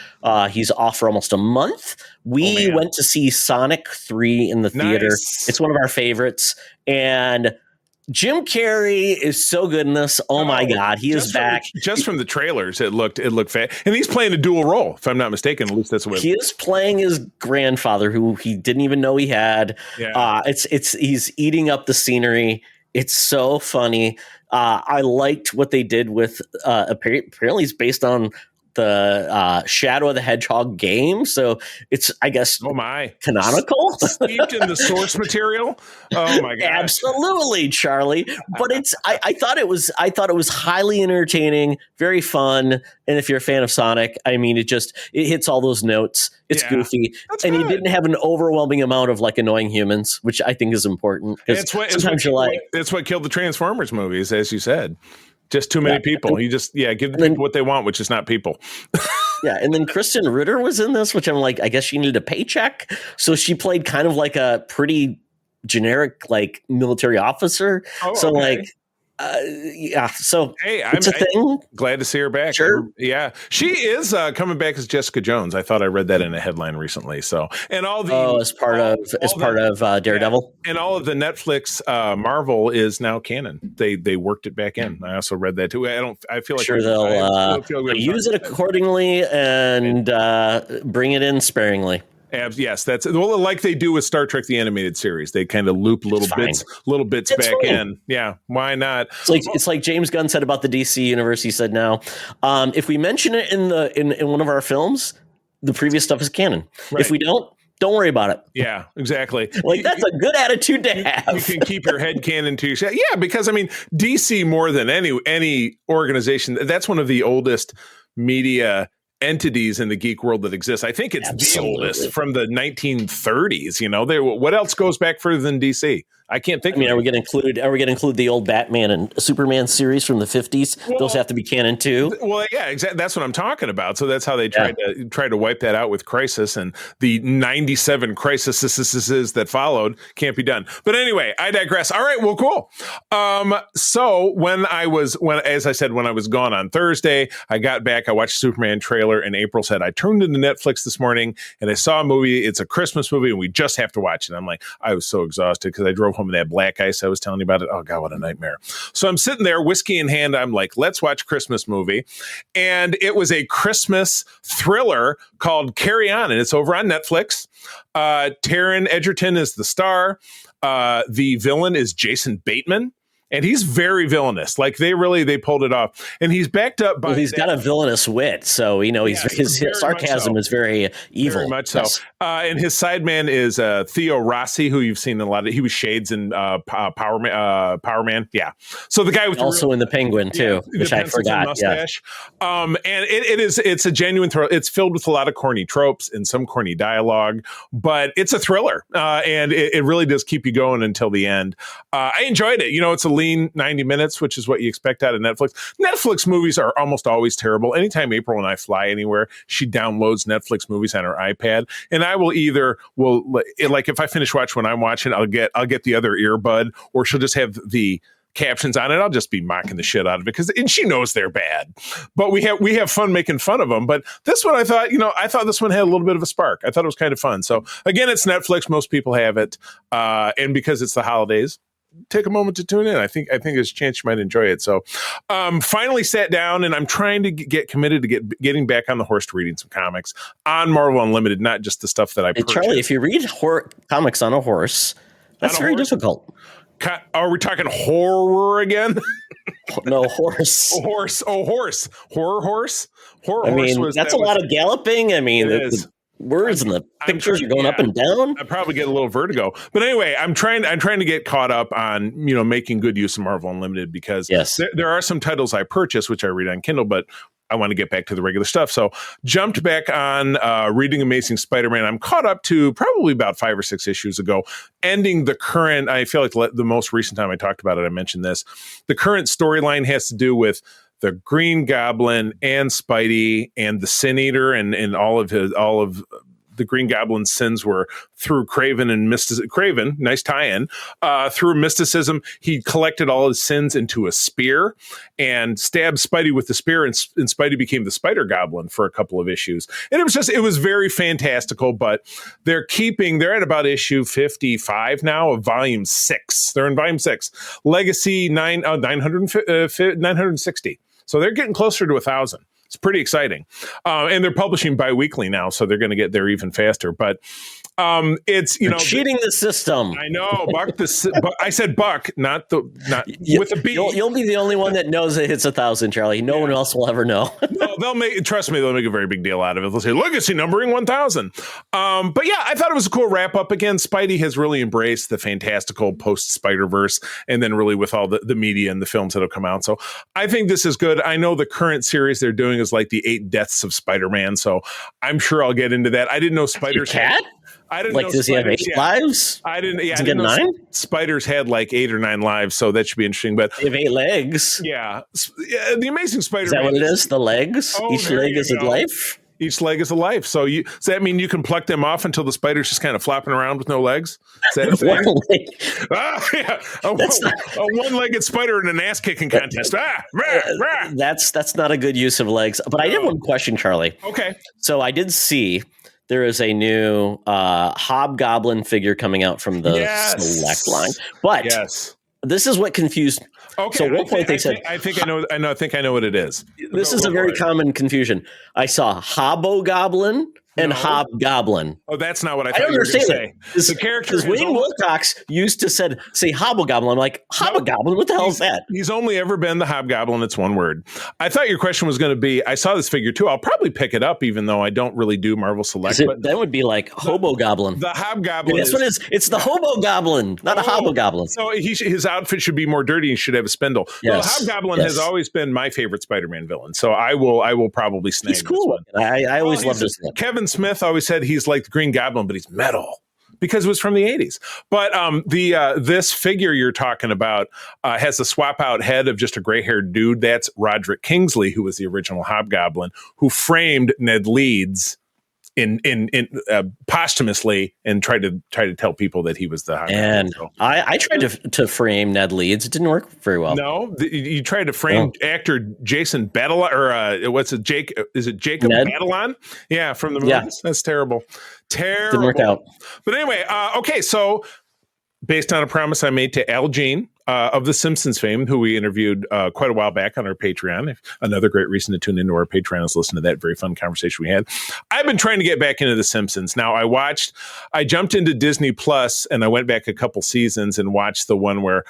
he's off for almost a month. We went to see Sonic 3 in the theater. Nice. It's one of our favorites. And Jim Carrey is so good in this. Oh my God, he is back. Just from the trailers, it looked fat. And he's playing a dual role, if I'm not mistaken. At least that's what he is playing his grandfather, who he didn't even know he had. Yeah. He's eating up the scenery. It's so funny. I liked what they did with apparently it's based on the Shadow of the Hedgehog game, so it's, I guess, canonical, steeped in the source material. Oh my god, absolutely, Charlie. But it's I thought it was highly entertaining, very fun, and if you're a fan of Sonic, I mean, it hits all those notes. It's goofy, and he didn't have an overwhelming amount of like annoying humans, which I think is important because sometimes you're like, it's what killed the Transformers movies, as you said. Just too many people. You just give the people what they want, which is not people. And then Kristen Ritter was in this, which I'm like, I guess she needed a paycheck, so she played kind of like a pretty generic like military officer. So hey, it's a thing. Glad to see her back. Sure. Yeah, she is coming back as Jessica Jones. I thought I read that in a headline recently. So, and all the as part of Daredevil, and all of the Netflix Marvel is now canon. They worked it back in. I also read that too. I feel like they'll use it accordingly and bring it in sparingly. Yes, that's like they do with Star Trek: The Animated Series. They kind of loop little bits back in. Yeah, why not? It's like James Gunn said about the DC universe. He said, "Now, if we mention it in one of our films, the previous stuff is canon. Right. If we don't worry about it." Yeah, exactly. Like that's a good attitude to have. You can keep your head canon to yourself. Yeah, because I mean, DC more than any organization. That's one of the oldest media entities in the geek world that exists. I think it's the oldest from the 1930s. What else goes back further than DC? I can't think. Are we going to include the old Batman and Superman series from the 50s? Well, those have to be canon too. Well, yeah, exactly. That's what I'm talking about. So that's how they tried to wipe that out with Crisis, and the 97 crises that followed can't be done. But anyway, I digress. All right, well, cool. So when I was gone on Thursday, I got back. I watched the Superman trailer, and April said I turned into Netflix this morning and I saw a movie. It's a Christmas movie, and we just have to watch it. I'm like, I was so exhausted because I drove home with that black ice I was telling you about it. Oh God, what a nightmare. So I'm sitting there, whiskey in hand. I'm like, let's watch Christmas movie. And it was a Christmas thriller called Carry On, and it's over on Netflix. Taron Egerton is the star. The villain is Jason Bateman. and he's very villainous. Like they pulled it off, and he's backed up by. Well, he's got a villainous wit, so his sarcasm is very evil. Very much so. And his sideman is Theo Rossi, who you've seen in a lot of. He was Shades in Power Man. Yeah. So the guy with also in the Penguin too, which I forgot. Mustache. Yeah. And it's a genuine thrill. It's filled with a lot of corny tropes and some corny dialogue, but it's a thriller, and it really does keep you going until the end. I enjoyed it. It's a lean 90 minutes, which is what you expect out of Netflix. Netflix movies are almost always terrible. Anytime April and I fly anywhere, she downloads Netflix movies on her iPad, and I will like if I finish watching when I'm watching, I'll get the other earbud, or she'll just have the captions on it. I'll just be mocking the shit out of it and she knows they're bad, but we have fun making fun of them. But this one, I thought this one had a little bit of a spark. I thought it was kind of fun. So again, it's Netflix. Most people have it, and because it's the holidays, take a moment to tune in. I think there's a chance you might enjoy it. So finally sat down, and I'm trying to get committed to getting back on the horse to reading some comics on Marvel Unlimited, not just the stuff that I purchased. Charlie, if you read comics on a horse, that's very difficult. Are we talking horror again? No, horse. Horse. Horror horse. Horror horse. That's a lot of galloping. I mean, the words and the pictures are going up and down. I probably get a little vertigo. But anyway, I'm trying to get caught up on, making good use of Marvel Unlimited, because there are some titles I purchased, which I read on Kindle, but I want to get back to the regular stuff. So jumped back on reading Amazing Spider-Man. I'm caught up to probably about 5 or 6 issues ago, ending the current, I feel like the most recent time I talked about it, I mentioned this. The current storyline has to do with the Green Goblin and Spidey and the Sin Eater, and all of the Green Goblin's sins were through Craven and mysticism. Craven, nice tie-in. Through mysticism, he collected all his sins into a spear and stabbed Spidey with the spear, and Spidey became the Spider Goblin for a couple of issues. And it was very fantastical, but they're at about issue 55 now of volume 6. They're in volume 6. Legacy 960. So they're getting closer to 1,000. It's pretty exciting. And they're publishing bi-weekly now, so they're going to get there even faster. But it's, cheating the system. I know, Buck. I said Buck, not with a B. You'll be the only one that knows it hits 1,000, Charlie. No one else will ever know. No, they'll make a very big deal out of it. They'll say legacy numbering 1,000. But yeah, I thought it was a cool wrap up. Again, Spidey has really embraced the fantastical post Spider-Verse, and then really with all the media and the films that have come out. So I think this is good. I know the current series they're doing is like the 8 Deaths of Spider-Man. So I'm sure I'll get into that. I didn't know spiders cat. I didn't know does he have 8 lives? I didn't. Yeah, I didn't know 9. Spiders had like 8 or 9 lives, so that should be interesting. But they have 8 legs. Yeah, the Amazing Spider-Man. Is that what it is? The legs. Oh, each leg is a life. Each leg is a life. So does that mean you can pluck them off until the spider's just kind of flopping around with no legs? Is that a thing? Yeah. A one-legged spider in an ass-kicking contest. That's not a good use of legs. But I did one question, Charlie. Okay. So I did see there is a new Hobgoblin figure coming out from the Select line. But this is what confused me. Okay. So at one point they said, I think I know what it is. This is a very common confusion. I saw Hobogoblin and Hobgoblin. Oh, that's not what I thought you were going to say. The character because Wayne Wilcox used to say Hobogoblin. I'm like, Hobogoblin? What the hell is that? He's only ever been the Hobgoblin. It's one word. I thought your question was going to be, I saw this figure too. I'll probably pick it up, even though I don't really do Marvel Select. But that would be like Hobogoblin. The Hobgoblin. That's what it is. It's the Hobogoblin, not a Hobogoblin. So his outfit should be more dirty and should have a spindle. Yes. Well, the Hobgoblin has always been my favorite Spider-Man villain. So I will probably snag. He's cool. I always loved this look. Kevin Smith always said he's like the Green Goblin, but he's metal because it was from the 80s. But this figure you're talking about has a swap out head of just a gray-haired dude. That's Roderick Kingsley, who was the original Hobgoblin, who framed Ned Leeds in posthumously and tried to tell people that he was the Hobgoblin. And I tried to frame Ned Leeds. It didn't work very well. No, you tried to frame actor Jason Batalon, or what's it? Is it Jacob Batalon? Yeah, from the movies. Yeah. That's terrible. Didn't work out. But anyway, okay, so based on a promise I made to Al Jean, of the Simpsons fame, who we interviewed quite a while back on our Patreon. Another great reason to tune into our Patreon is listen to that very fun conversation we had. I've been trying to get back into the Simpsons. Now, I jumped into Disney Plus and I went back a couple seasons and watched the one where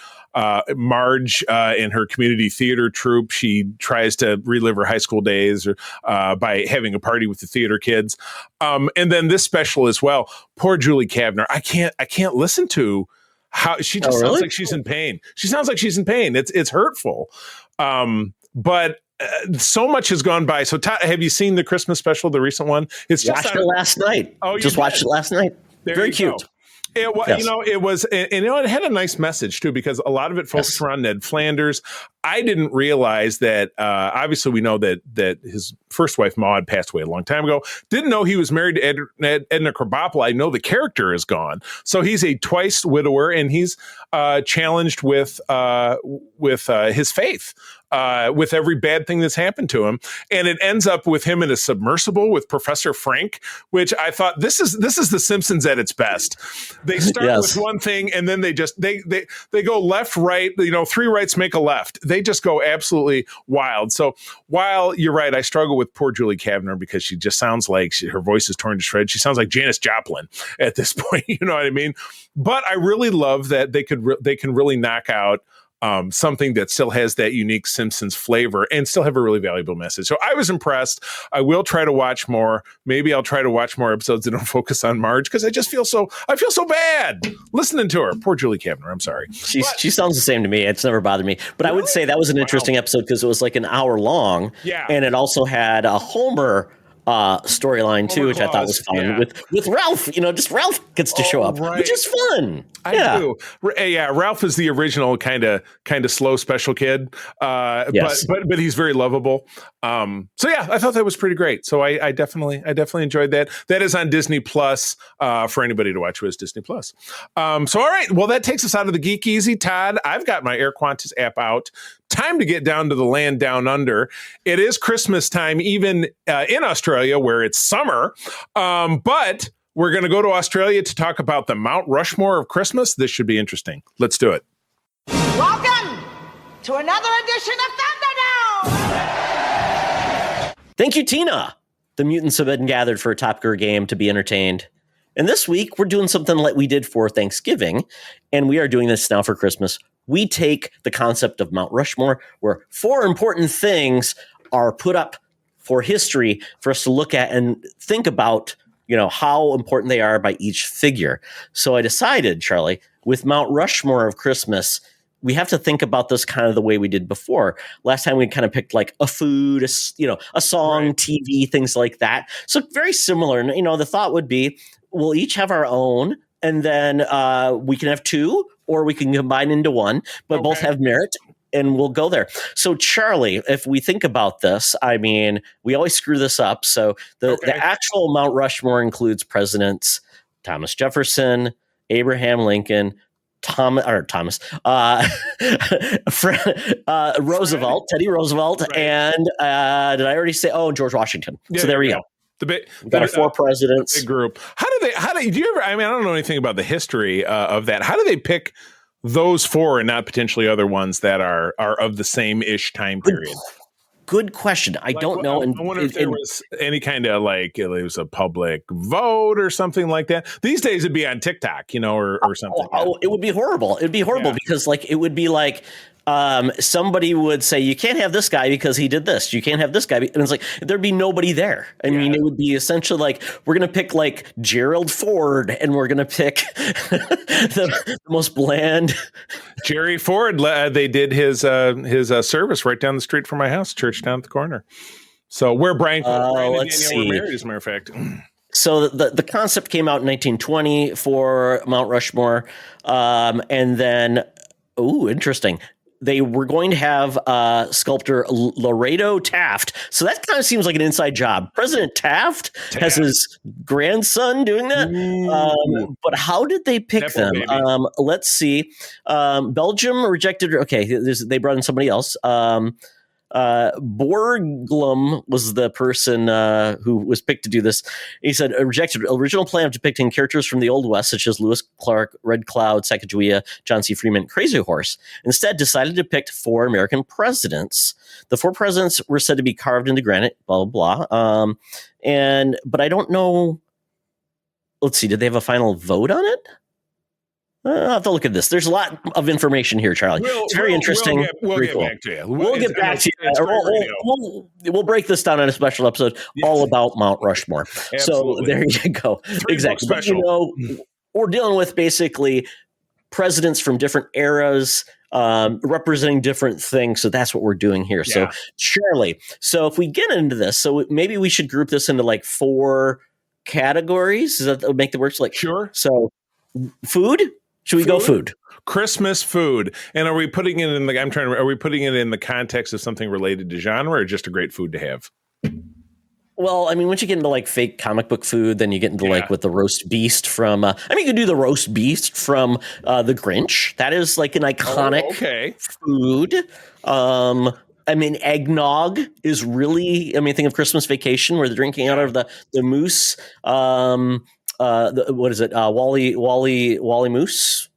Marge in her community theater troupe, she tries to relive her high school days by having a party with the theater kids. And then this special as well. Poor Julie Kavner. I can't listen to how she just sounds like she's in pain. She sounds like she's in pain. It's hurtful. But so much has gone by. So Todd, have you seen the Christmas special, the recent one? It's just watched it last night. Oh, just watched it last night. Very cute. Go. It was, it was, and it had a nice message too, because a lot of it focused around Ned Flanders. I didn't realize that. Obviously, we know that his first wife Maude passed away a long time ago. Didn't know he was married to Edna Krabappel. I know the character is gone, so he's a twice widower, and he's challenged with his faith. With every bad thing that's happened to him, and it ends up with him in a submersible with Professor Frank, which I thought this is the Simpsons at its best. They start with one thing, and then they go left, right. Three rights make a left. They just go absolutely wild. So while you're right, I struggle with poor Julie Kavner because she just sounds like her voice is torn to shreds. She sounds like Janis Joplin at this point. You know what I mean? But I really love that they can really knock out something that still has that unique Simpsons flavor and still have a really valuable message. So I was impressed. I will try to watch more. Maybe I'll try to watch more episodes that don't focus on Marge because I feel so bad listening to her. Poor Julie Kavner. I'm sorry. She sounds the same to me. It's never bothered me. But really? I would say that was an interesting episode because it was like an hour long. Yeah. And it also had a Homer storyline too, which I thought was fun with Ralph. Just Ralph gets to show up, which is fun. I do. Yeah, Ralph is the original kind of slow special kid, yes. but he's very lovable. So yeah, I thought that was pretty great. So I definitely enjoyed that. That is on Disney Plus for anybody to watch who has Disney Plus. So all right, well that takes us out of the Geek Easy. Todd, I've got my Air Qantas app out. Time to get down to the land down under. It is Christmas time, even in Australia where it's summer. But we're going to go to Australia to talk about the Mount Rushmore of Christmas. This should be interesting. Let's do it. Welcome to another edition of Thunderdome. Thank you, Tina. The mutants have been gathered for a Top Gear game to be entertained. And this week, we're doing something like we did for Thanksgiving, and we are doing this now for Christmas. We take the concept of Mount Rushmore, where 4 important things are put up for history for us to look at and think about, how important they are by each figure. So I decided, Charlie, with Mount Rushmore of Christmas, we have to think about this kind of the way we did before. Last time we kind of picked like a food, a song, right. TV, things like that. So very similar. And, the thought would be, we'll each have our own, and then we can have 2, or we can combine into 1, but both have merit, and we'll go there. So, Charlie, if we think about this, we always screw this up. So the actual Mount Rushmore includes presidents Thomas Jefferson, Abraham Lincoln, Roosevelt, Teddy Roosevelt, and did I already say? Oh, George Washington. So there we go. We got our 4 presidents. Big group. How do you ever? I don't know anything about the history of that. How do they pick those 4 and not potentially other ones that are of the same-ish time period? Good question. I don't know. I wonder if there was any kind of it was a public vote or something like that. These days it'd be on TikTok, or something. It would be horrible. It'd be horrible because it would be like somebody would say, you can't have this guy because he did this. You can't have this guy. And it's like, there'd be nobody there. I mean, it would be essentially like, we're going to pick like Gerald Ford and we're going to pick the most bland. Jerry Ford, they did his service right down the street from my house, church down at the corner. So where Brian and Danielle were married, as a matter of fact. So the concept came out in 1920 for Mount Rushmore. And then, interesting. They were going to have sculptor Laredo Taft. So that kind of seems like an inside job. President Taft has his grandson doing that. But how did they pick them? Let's see. Belgium rejected. Okay, they brought in somebody else. Borglum was the person who was picked to do this. He said, rejected original plan of depicting characters from the Old West, such as Lewis Clark, Red Cloud, Sacagawea, John C. Freeman, Crazy Horse. Instead, decided to depict 4 American presidents. The 4 presidents were said to be carved into granite, blah, blah, blah. But I don't know. Let's see. Did they have a final vote on it? I'll have to look at this. There's a lot of information here, Charlie. It's very interesting. We'll get back to you. We'll get back to you. We'll break this down in a special episode all about Mount Rushmore. Absolutely. So there you go. Exactly. But, we're dealing with basically presidents from different eras representing different things. So that's what we're doing here. So Churlie. So if we get into this, so maybe we should group this into like 4 categories. Does that make the works like sure? So food. Should we go food? Christmas food. And are we putting it in are we putting it in the context of something related to genre or just a great food to have? Well, I mean, once you get into like fake comic book food, then you get into like with the roast beast from, you can do the roast beast from The Grinch. That is like an iconic food. I mean, eggnog is really, think of Christmas Vacation where they're drinking out of the moose. What is it? Wally Moose.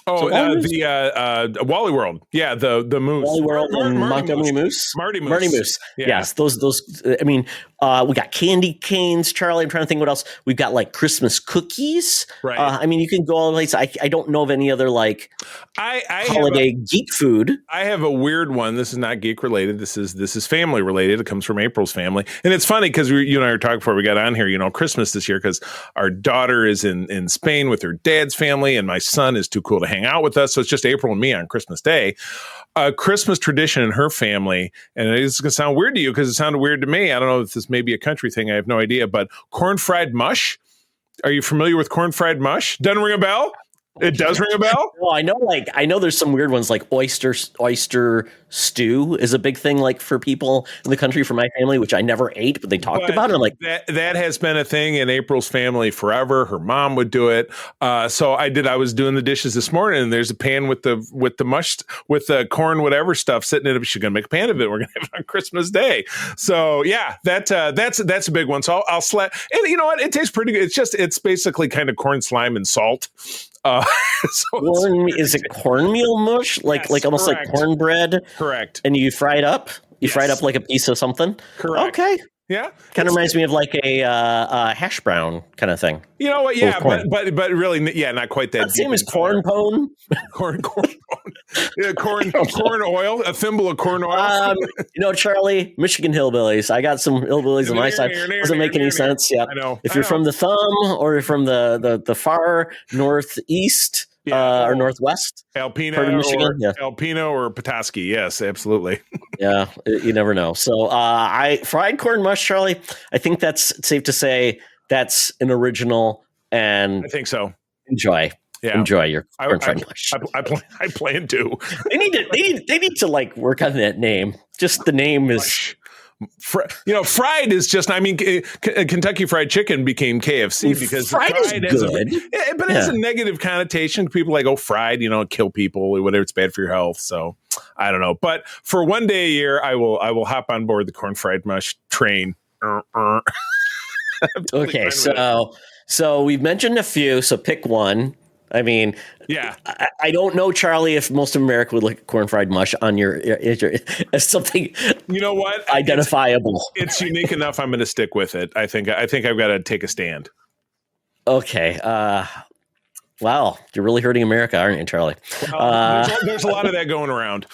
Oh, the Wally World. Yeah, the Moose. Wally World and Montgomery Moose. Marty Moose. Marty Moose. Yeah. Yes, those. We got candy canes, Charlie. I'm trying to think what else. We've got like Christmas cookies. Right. You can go all the way. I don't know of any other like holiday geek food. I have a weird one. This is not geek related. This is family related. It comes from April's family, and it's funny because you and I were talking before we got on here. Christmas this year because our daughter is in Spain with her dad's family, and my son is too cool to hang out with us. So it's just April and me on Christmas Day. A Christmas tradition in her family, and it's going to sound weird to you because it sounded weird to me. I don't know if this may be a country thing. I have no idea, but corn fried mush. Are you familiar with corn fried mush? Doesn't ring a bell? It does ring a bell? Well, I know there's some weird ones like oyster stew is a big thing like for people in the country, for my family, which I never ate, but they talked about it. I'm like, that has been a thing in April's family forever. Her mom would do it. So I was doing the dishes this morning, and there's a pan with the mush, with the corn, whatever stuff sitting in it. She's going to make a pan of it. We're going to have it on Christmas Day. So yeah, that's a big one. So I'll slap, and you know what? It tastes pretty good. It's basically kind of corn slime and salt. Is it cornmeal mush? Like almost correct. Like cornbread? Correct. And you fry it up? You fry it up like a piece of something? Correct. Okay. Yeah. Kind of reminds me of like a hash brown kind of thing. You know what? Yeah, but really, yeah, not quite that. Same as corn pone. Corn pone. Yeah, corn oil. A thimble of corn oil. Charlie, Michigan hillbillies. I got some hillbillies on my side. Doesn't make any sense. Yeah. I know. If you're from the thumb or you're from the far northeast. Or northwest, Alpena, part of Michigan, Alpena or Petoskey. Yes, absolutely. Yeah, you never know. So, fried corn mush, Charlie. I think that's safe to say that's an original, and I think so. Enjoy your corn fried mush. I plan to. They need to like work on that name. Just the name is. Fried is just, Kentucky Fried Chicken became KFC because fried is good. But it has a negative connotation. People like, fried, kill people or whatever. It's bad for your health. So I don't know. But for one day a year, I will hop on board the corn fried mush train. Okay. So we've mentioned a few. So pick one. Yeah. I don't know, Charlie, if most of America would look at corn fried mush on your as something. You know what? Identifiable. It's unique enough. I'm going to stick with it. I think I've got to take a stand. Okay. Wow, you're really hurting America, aren't you, Charlie? There's a lot of that going around.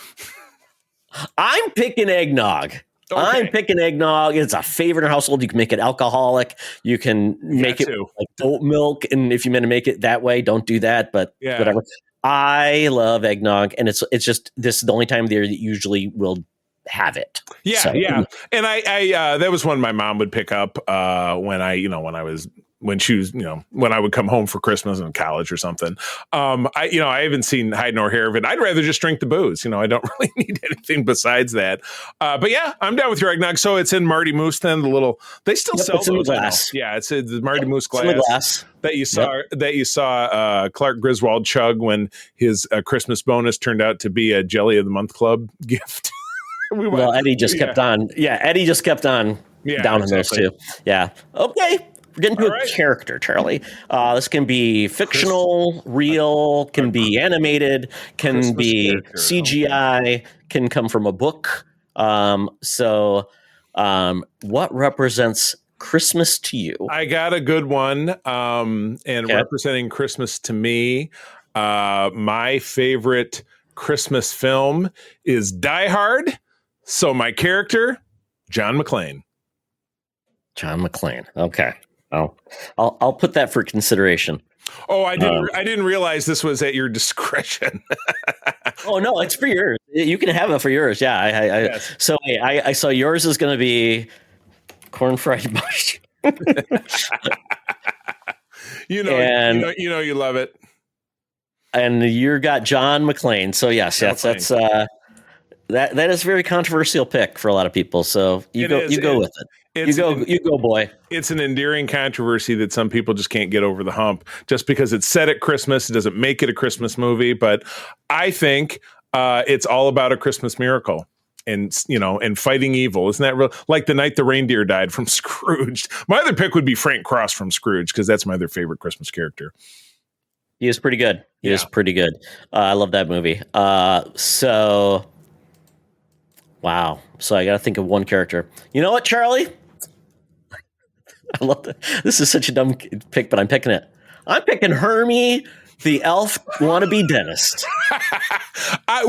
I'm picking eggnog. Okay. I'm picking eggnog. It's a favorite in our household. You can make it alcoholic. You can make it like oat milk. And if you meant to make it that way, don't do that. But whatever. I love eggnog. And it's just, this is the only time of the year that usually will have it. Yeah. So, yeah. And I that was one my mom would pick up when I would come home for Christmas in college or something. I haven't seen hide nor hair of it. I'd rather just drink the booze. I don't really need anything besides that. But yeah, I'm down with your eggnog. So it's in Marty Moose then, they still sell it's those. In the glass. Yeah, it's the Marty Moose glass. That you saw Clark Griswold chug when his Christmas bonus turned out to be a Jelly of the Month Club gift. Well, Eddie just kept on. Yeah, Eddie just kept on down in those two. Yeah. Okay. We're getting to a character, Charlie. This can be fictional, real, can be animated, can Christmas be character. CGI, can come from a book. What represents Christmas to you? I got a good one. Representing Christmas to me, my favorite Christmas film is Die Hard. So my character, John McClane. John McClane. Okay. I'll put that for consideration. Oh, I didn't realize this was at your discretion. Oh no, it's for yours. You can have it for yours. Yeah. Yes. So I saw yours is going to be corn fried mush. you love it. And you got John McClane. So yes, that's that is a very controversial pick for a lot of people. So you go with it. You go, boy. It's an endearing controversy that some people just can't get over the hump. Just because it's set at Christmas, it doesn't make it a Christmas movie. But I think it's all about a Christmas miracle and fighting evil. Isn't that real? Like the night the reindeer died from Scrooge. My other pick would be Frank Cross from Scrooge because that's my other favorite Christmas character. He is pretty good. He is pretty good. I love that movie. Wow. So I got to think of one character. You know what, Charlie? I love that. This is such a dumb pick, but I'm picking it. I'm picking Hermie, the elf wannabe dentist.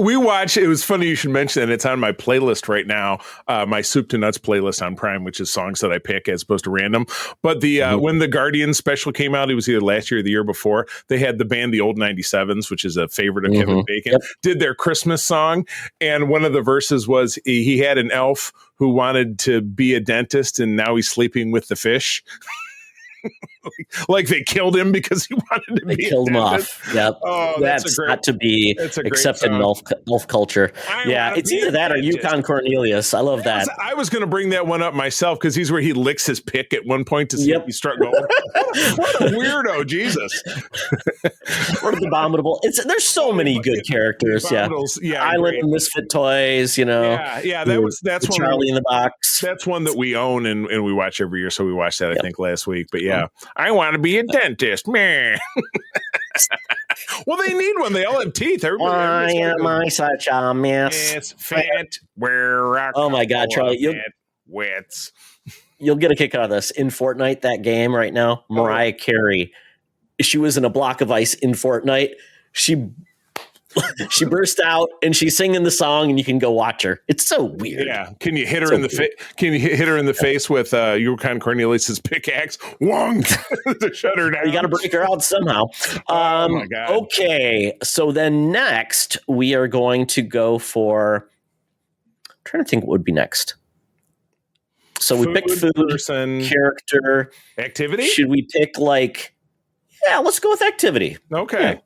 We watch. It was funny you should mention that. It's on my playlist right now, my Soup to Nuts playlist on Prime, which is songs that I pick as opposed to random. But when the Guardians special came out, it was either last year or the year before. They had the band the Old 97s, which is a favorite of Kevin Bacon, did their Christmas song, and one of the verses was he had an elf who wanted to be a dentist, and now he's sleeping with the fish. Like they killed him because he wanted to be. They killed him off. Yep. Oh, that's not to be accepted in elf culture. It's either that or Yukon Cornelius. I love that. I was going to bring that one up myself because he's where he licks his pick at one point to see if he struck gold. What a weirdo, Jesus! What an abominable! There's so many good characters. Island and Misfit Toys. That's one. Charlie in the Box. That's one that we own and we watch every year. So we watched that I think last week. But I want to be a dentist, man. Well, they need one. They all have teeth. Why am I such a mess? It's fat where I oh my God, Charlie! You'll get a kick out of this. In Fortnite, that game right now, Mariah Carey, she was in a block of ice in Fortnite. She burst out and she's singing the song, and you can go watch her. It's so weird. Yeah. Can you hit her in the face? Can you hit her in the face with Yukon Cornelius's pickaxe? Wong to shut her down. You got to break her out somehow. Oh my God. Okay. So then next we are going to go for. I'm trying to think what would be next. So we picked food, person, character, activity. Should we pick let's go with activity. Okay. Yeah.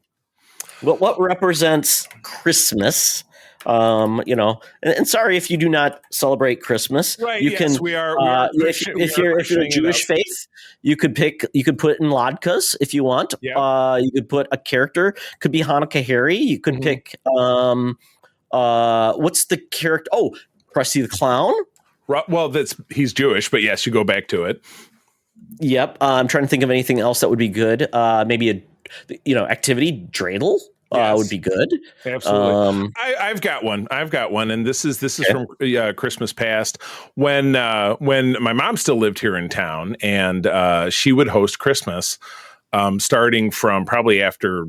What represents Christmas? And sorry if you do not celebrate Christmas. Right. You can. We are. If you're a Jewish faith, you could put in latkes if you want. Yeah. You could put a character. Could be Hanukkah Harry. You could pick. What's the character? Oh, Krusty the Clown. Well, he's Jewish, but yes, you go back to it. Yep. I'm trying to think of anything else that would be good. Maybe activity dreidel would be good. Absolutely. I've got one, and this is from Christmas past when my mom still lived here in town, and she would host Christmas. Starting from probably after,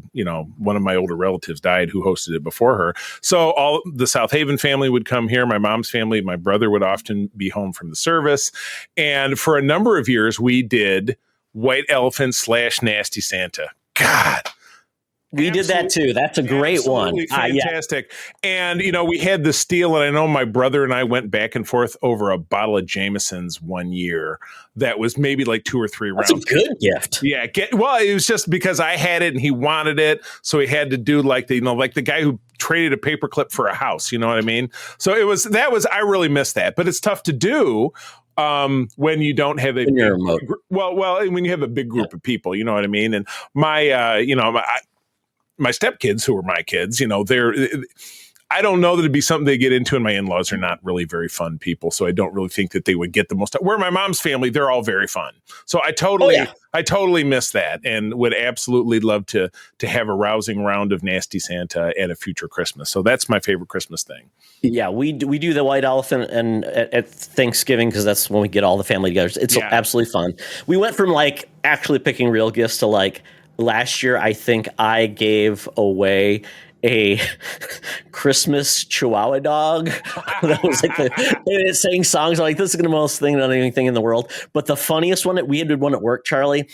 one of my older relatives died who hosted it before her. So all the South Haven family would come here. My mom's family, my brother would often be home from the service. And for a number of years, we did White Elephant / Nasty Santa. God. We did that too. That's a great one. Fantastic. And, we had the steal, and I know my brother and I went back and forth over a bottle of Jameson's one year. That was maybe like 2 or 3 rounds. That's a good gift. Yeah. It was just because I had it and he wanted it. So he had to do like the guy who traded a paperclip for a house. You know what I mean? So I really miss that, but it's tough to do. When you don't have when you have a big group of people, you know what I mean? And my stepkids, who were my kids, I don't know that it'd be something they get into, and my in-laws are not really very fun people, so I don't really think that they would get the most. Where my mom's family, they're all very fun. So I totally miss that, and would absolutely love to have a rousing round of Nasty Santa at a future Christmas. So that's my favorite Christmas thing. Yeah, we do the white elephant and at Thanksgiving, because that's when we get all the family together. It's absolutely fun. We went from like actually picking real gifts to like last year. I think I gave away a Christmas Chihuahua dog that was like they sang songs. I'm like, this is the most annoying thing in the world. But the funniest one, we had one at work, Charlie.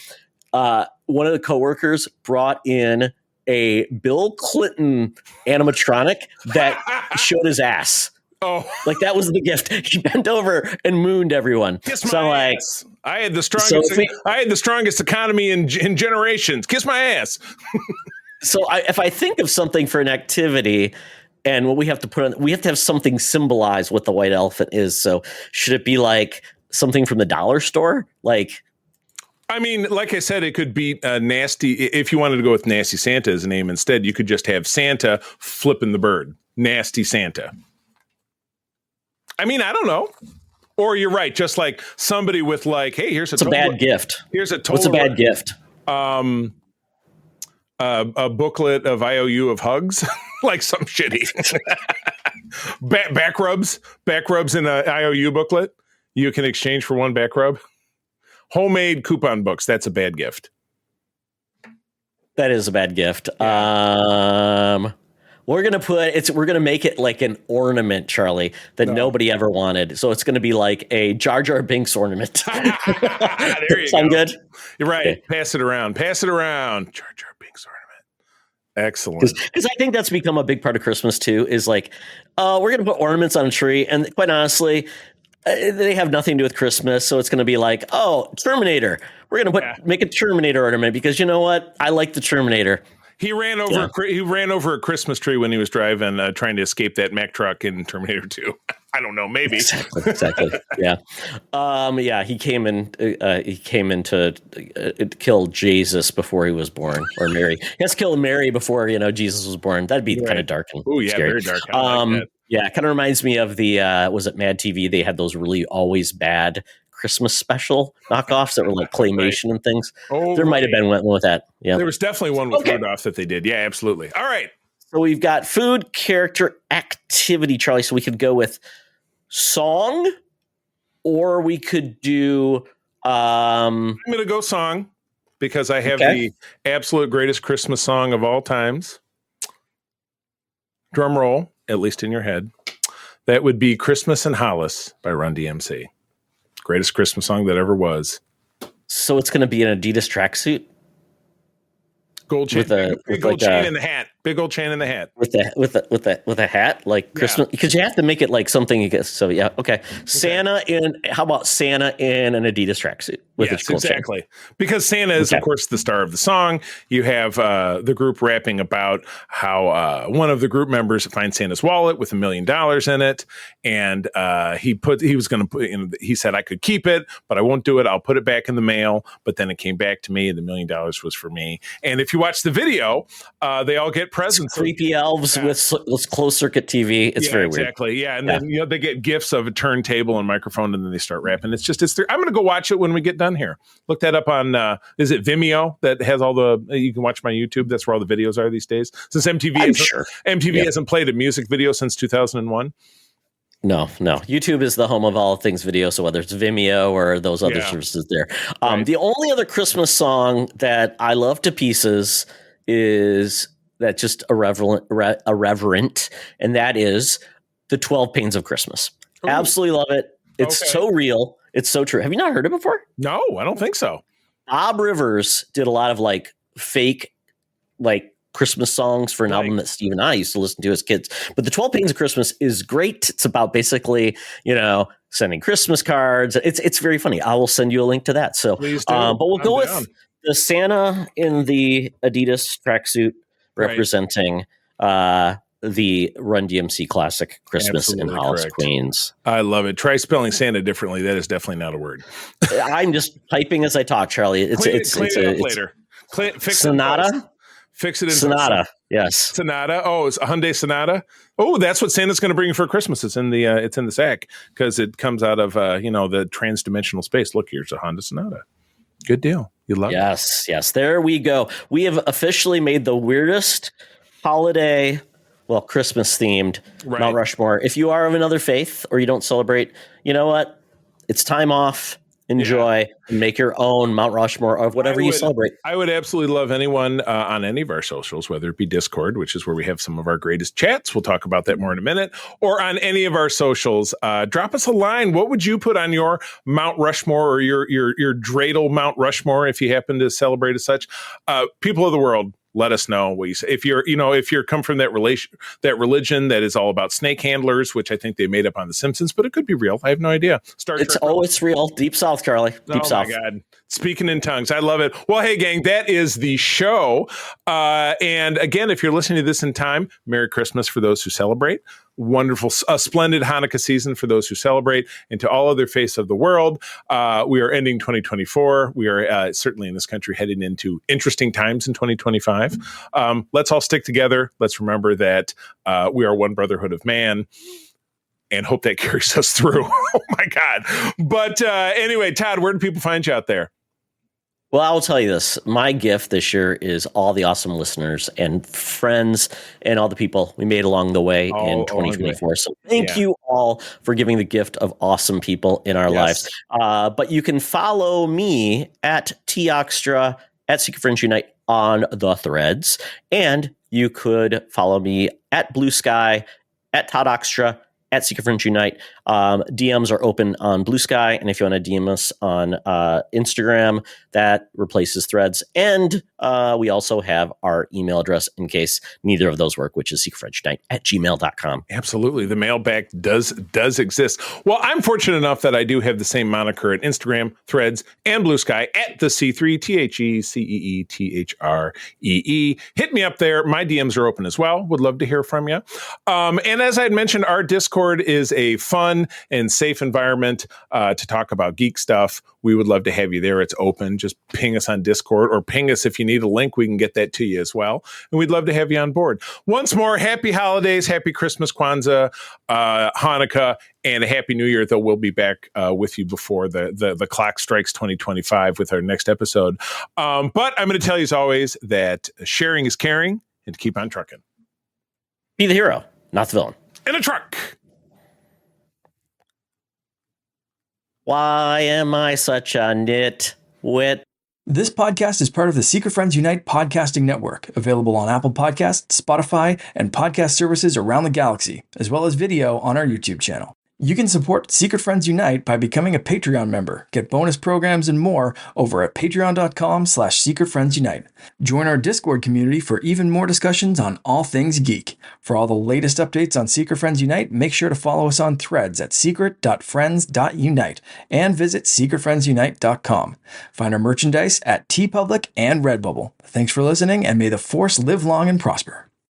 One of the coworkers brought in a Bill Clinton animatronic that showed his ass. Oh, like that was the gift. He bent over and mooned everyone. So I'm like, I had the strongest economy in generations. Kiss my ass. So if I think of something for an activity, and what we have to put on, we have to have something symbolize what the white elephant is. So should it be like something from the dollar store? Like, I mean, like I said, it could be nasty. If you wanted to go with Nasty Santa as a name instead, you could just have Santa flipping the bird. Nasty Santa. I mean, I don't know. Or you're right, just like somebody with like, hey, here's a bad gift. Here's a total. What's a bad gift? A booklet of IOU of hugs, like some shitty back rubs in an IOU booklet. You can exchange for one back rub. Homemade coupon books. That's a bad gift. That is a bad gift. We're gonna make it like an ornament, Charlie, that nobody ever wanted. So it's gonna be like a Jar Jar Binks ornament. There you Sound go. good? You're right. Okay. Pass it around. Jar Jar Binks ornament. Excellent. Because I think that's become a big part of Christmas too. Is like, we're gonna put ornaments on a tree, and quite honestly, they have nothing to do with Christmas. So it's gonna be like, oh, Terminator. We're gonna make a Terminator ornament because you know what? I like the Terminator. He ran over a Christmas tree when he was driving, trying to escape that Mack truck in Terminator 2. I don't know, maybe. Exactly. Yeah. He came in to kill Jesus before he was born, or Mary. He has to kill Mary before Jesus was born. That'd be kind of dark and scary. Very dark. Like that. Yeah, it kind of reminds me of the was it Mad TV? They had those really always bad Christmas special knockoffs that were like claymation and things. There might have been one with that. Yeah, there was definitely one with Rudolph that they did. Yeah, absolutely. All right. So we've got food, character, activity, Charlie. So we could go with song, or we could do. I'm going to go song because I have the absolute greatest Christmas song of all times. Drum roll, at least in your head. That would be "Christmas in Hollis" by Run DMC. Greatest Christmas song that ever was. So it's going to be an Adidas tracksuit, gold chain, big old chain in the hat, big old chain in the hat, with a hat like Christmas, because you have to make it like something you get. So yeah, okay. Santa in how about Santa in an Adidas tracksuit with its gold chain? Because Santa is of course the star of the song. You have the group rapping about how one of the group members finds Santa's wallet with $1 million in it, and he said I could keep it, but I won't do it. I'll put it back in the mail. But then it came back to me, and the $1 million was for me. And if you watch the video, they all get presents. Creepy elves with closed circuit TV. It's very weird. Exactly. Yeah. And then they get gifts of a turntable and microphone, and then they start rapping. I'm going to go watch it when we get done here. Look that up on is it Vimeo that has all the you can watch my YouTube. That's where all the videos are these days. Since MTV hasn't played a music video since 2001. No. YouTube is the home of all things video. So whether it's Vimeo or those other services there. The only other Christmas song that I love to pieces is that just irreverent, and that is the 12 Pains of Christmas. Ooh. Absolutely love it. It's so real. It's so true. Have you not heard it before? No, I don't think so. Bob Rivers did a lot of like fake like Christmas songs for an album that Steve and I used to listen to as kids. But the 12 Pains of Christmas is great. It's about basically, sending Christmas cards. It's very funny. I will send you a link to that. So, but we'll go with the Santa in the Adidas tracksuit representing the Run DMC classic "Christmas in Hollis, Queens." I love it. Try spelling Santa differently. That is definitely not a word. I'm just typing as I talk, Charlie. It's later. Sonata. Fix it in Sonata. Yes. Sonata. Oh, it's a Hyundai Sonata. Oh, that's what Santa's going to bring you for Christmas. It's in the sack because it comes out of the trans-dimensional space. Look, here's a Honda Sonata. Good deal. You love it. Yes. There we go. We have officially made the weirdest holiday, Christmas themed Mount Rushmore. If you are of another faith or you don't celebrate, you know what? It's time off. Enjoy and make your own Mount Rushmore of whatever you celebrate. I would absolutely love anyone on any of our socials, whether it be Discord, which is where we have some of our greatest chats. We'll talk about that more in a minute, or on any of our socials. Drop us a line. What would you put on your Mount Rushmore or your dreidel Mount Rushmore if you happen to celebrate as such? People of the world, let us know what you say. If you're come from that religion that is all about snake handlers, which I think they made up on The Simpsons, but it could be real. I have no idea. It's real. Deep South, Charlie. Deep South. Oh my God. Speaking in tongues. I love it. Well, hey gang, that is the show. And again, if you're listening to this in time, Merry Christmas for those who celebrate. Wonderful, splendid Hanukkah season for those who celebrate, and to all other faiths of the world. We are ending 2024. We are certainly in this country heading into interesting times in 2025. Let's all stick together. Let's remember that we are one brotherhood of man, and hope that carries us through. Oh my God. But anyway, Todd, where do people find you out there? Well, I will tell you this. My gift this year is all the awesome listeners and friends and all the people we made along the way in 2024. So thank you all for giving the gift of awesome people in our lives. But you can follow me at Toxtra, at Secret Friends Unite on the threads. And you could follow me at Blue Sky, at Todd Oxtra, at Secret Friends Unite. DMs are open on Blue Sky, and if you want to DM us on Instagram, that replaces threads. And we also have our email address in case neither of those work, which is secretfriendsunite@gmail.com. Absolutely. The mailbag does exist. Well, I'm fortunate enough that I do have the same moniker at Instagram, Threads, and Blue Sky at the C3, TheCeeThree. Hit me up there. My DMs are open as well. Would love to hear from you. And as I had mentioned, our Discord is a fun and safe environment to talk about geek stuff. We would love to have you there. It's open. Just ping us on Discord, or ping us if you need a link. We can get that to you as well. And we'd love to have you on board. Once more, happy holidays, happy Christmas, Kwanzaa, Hanukkah, and a happy New Year. Though we'll be back with you before the clock strikes 2025 with our next episode. But I'm going to tell you as always that sharing is caring, and to keep on trucking. Be the hero, not the villain. In a truck. Why am I such a nitwit? This podcast is part of the Secret Friends Unite podcasting network, available on Apple Podcasts, Spotify, and podcast services around the galaxy, as well as video on our YouTube channel. You can support Secret Friends Unite by becoming a Patreon member, get bonus programs and more over at patreon.com/secretfriendsunite. Join our Discord community for even more discussions on all things geek. For all the latest updates on Secret Friends Unite, make sure to follow us on Threads at secret.friends.unite and visit secretfriendsunite.com. Find our merchandise at TeePublic and Redbubble. Thanks for listening, and may the Force live long and prosper.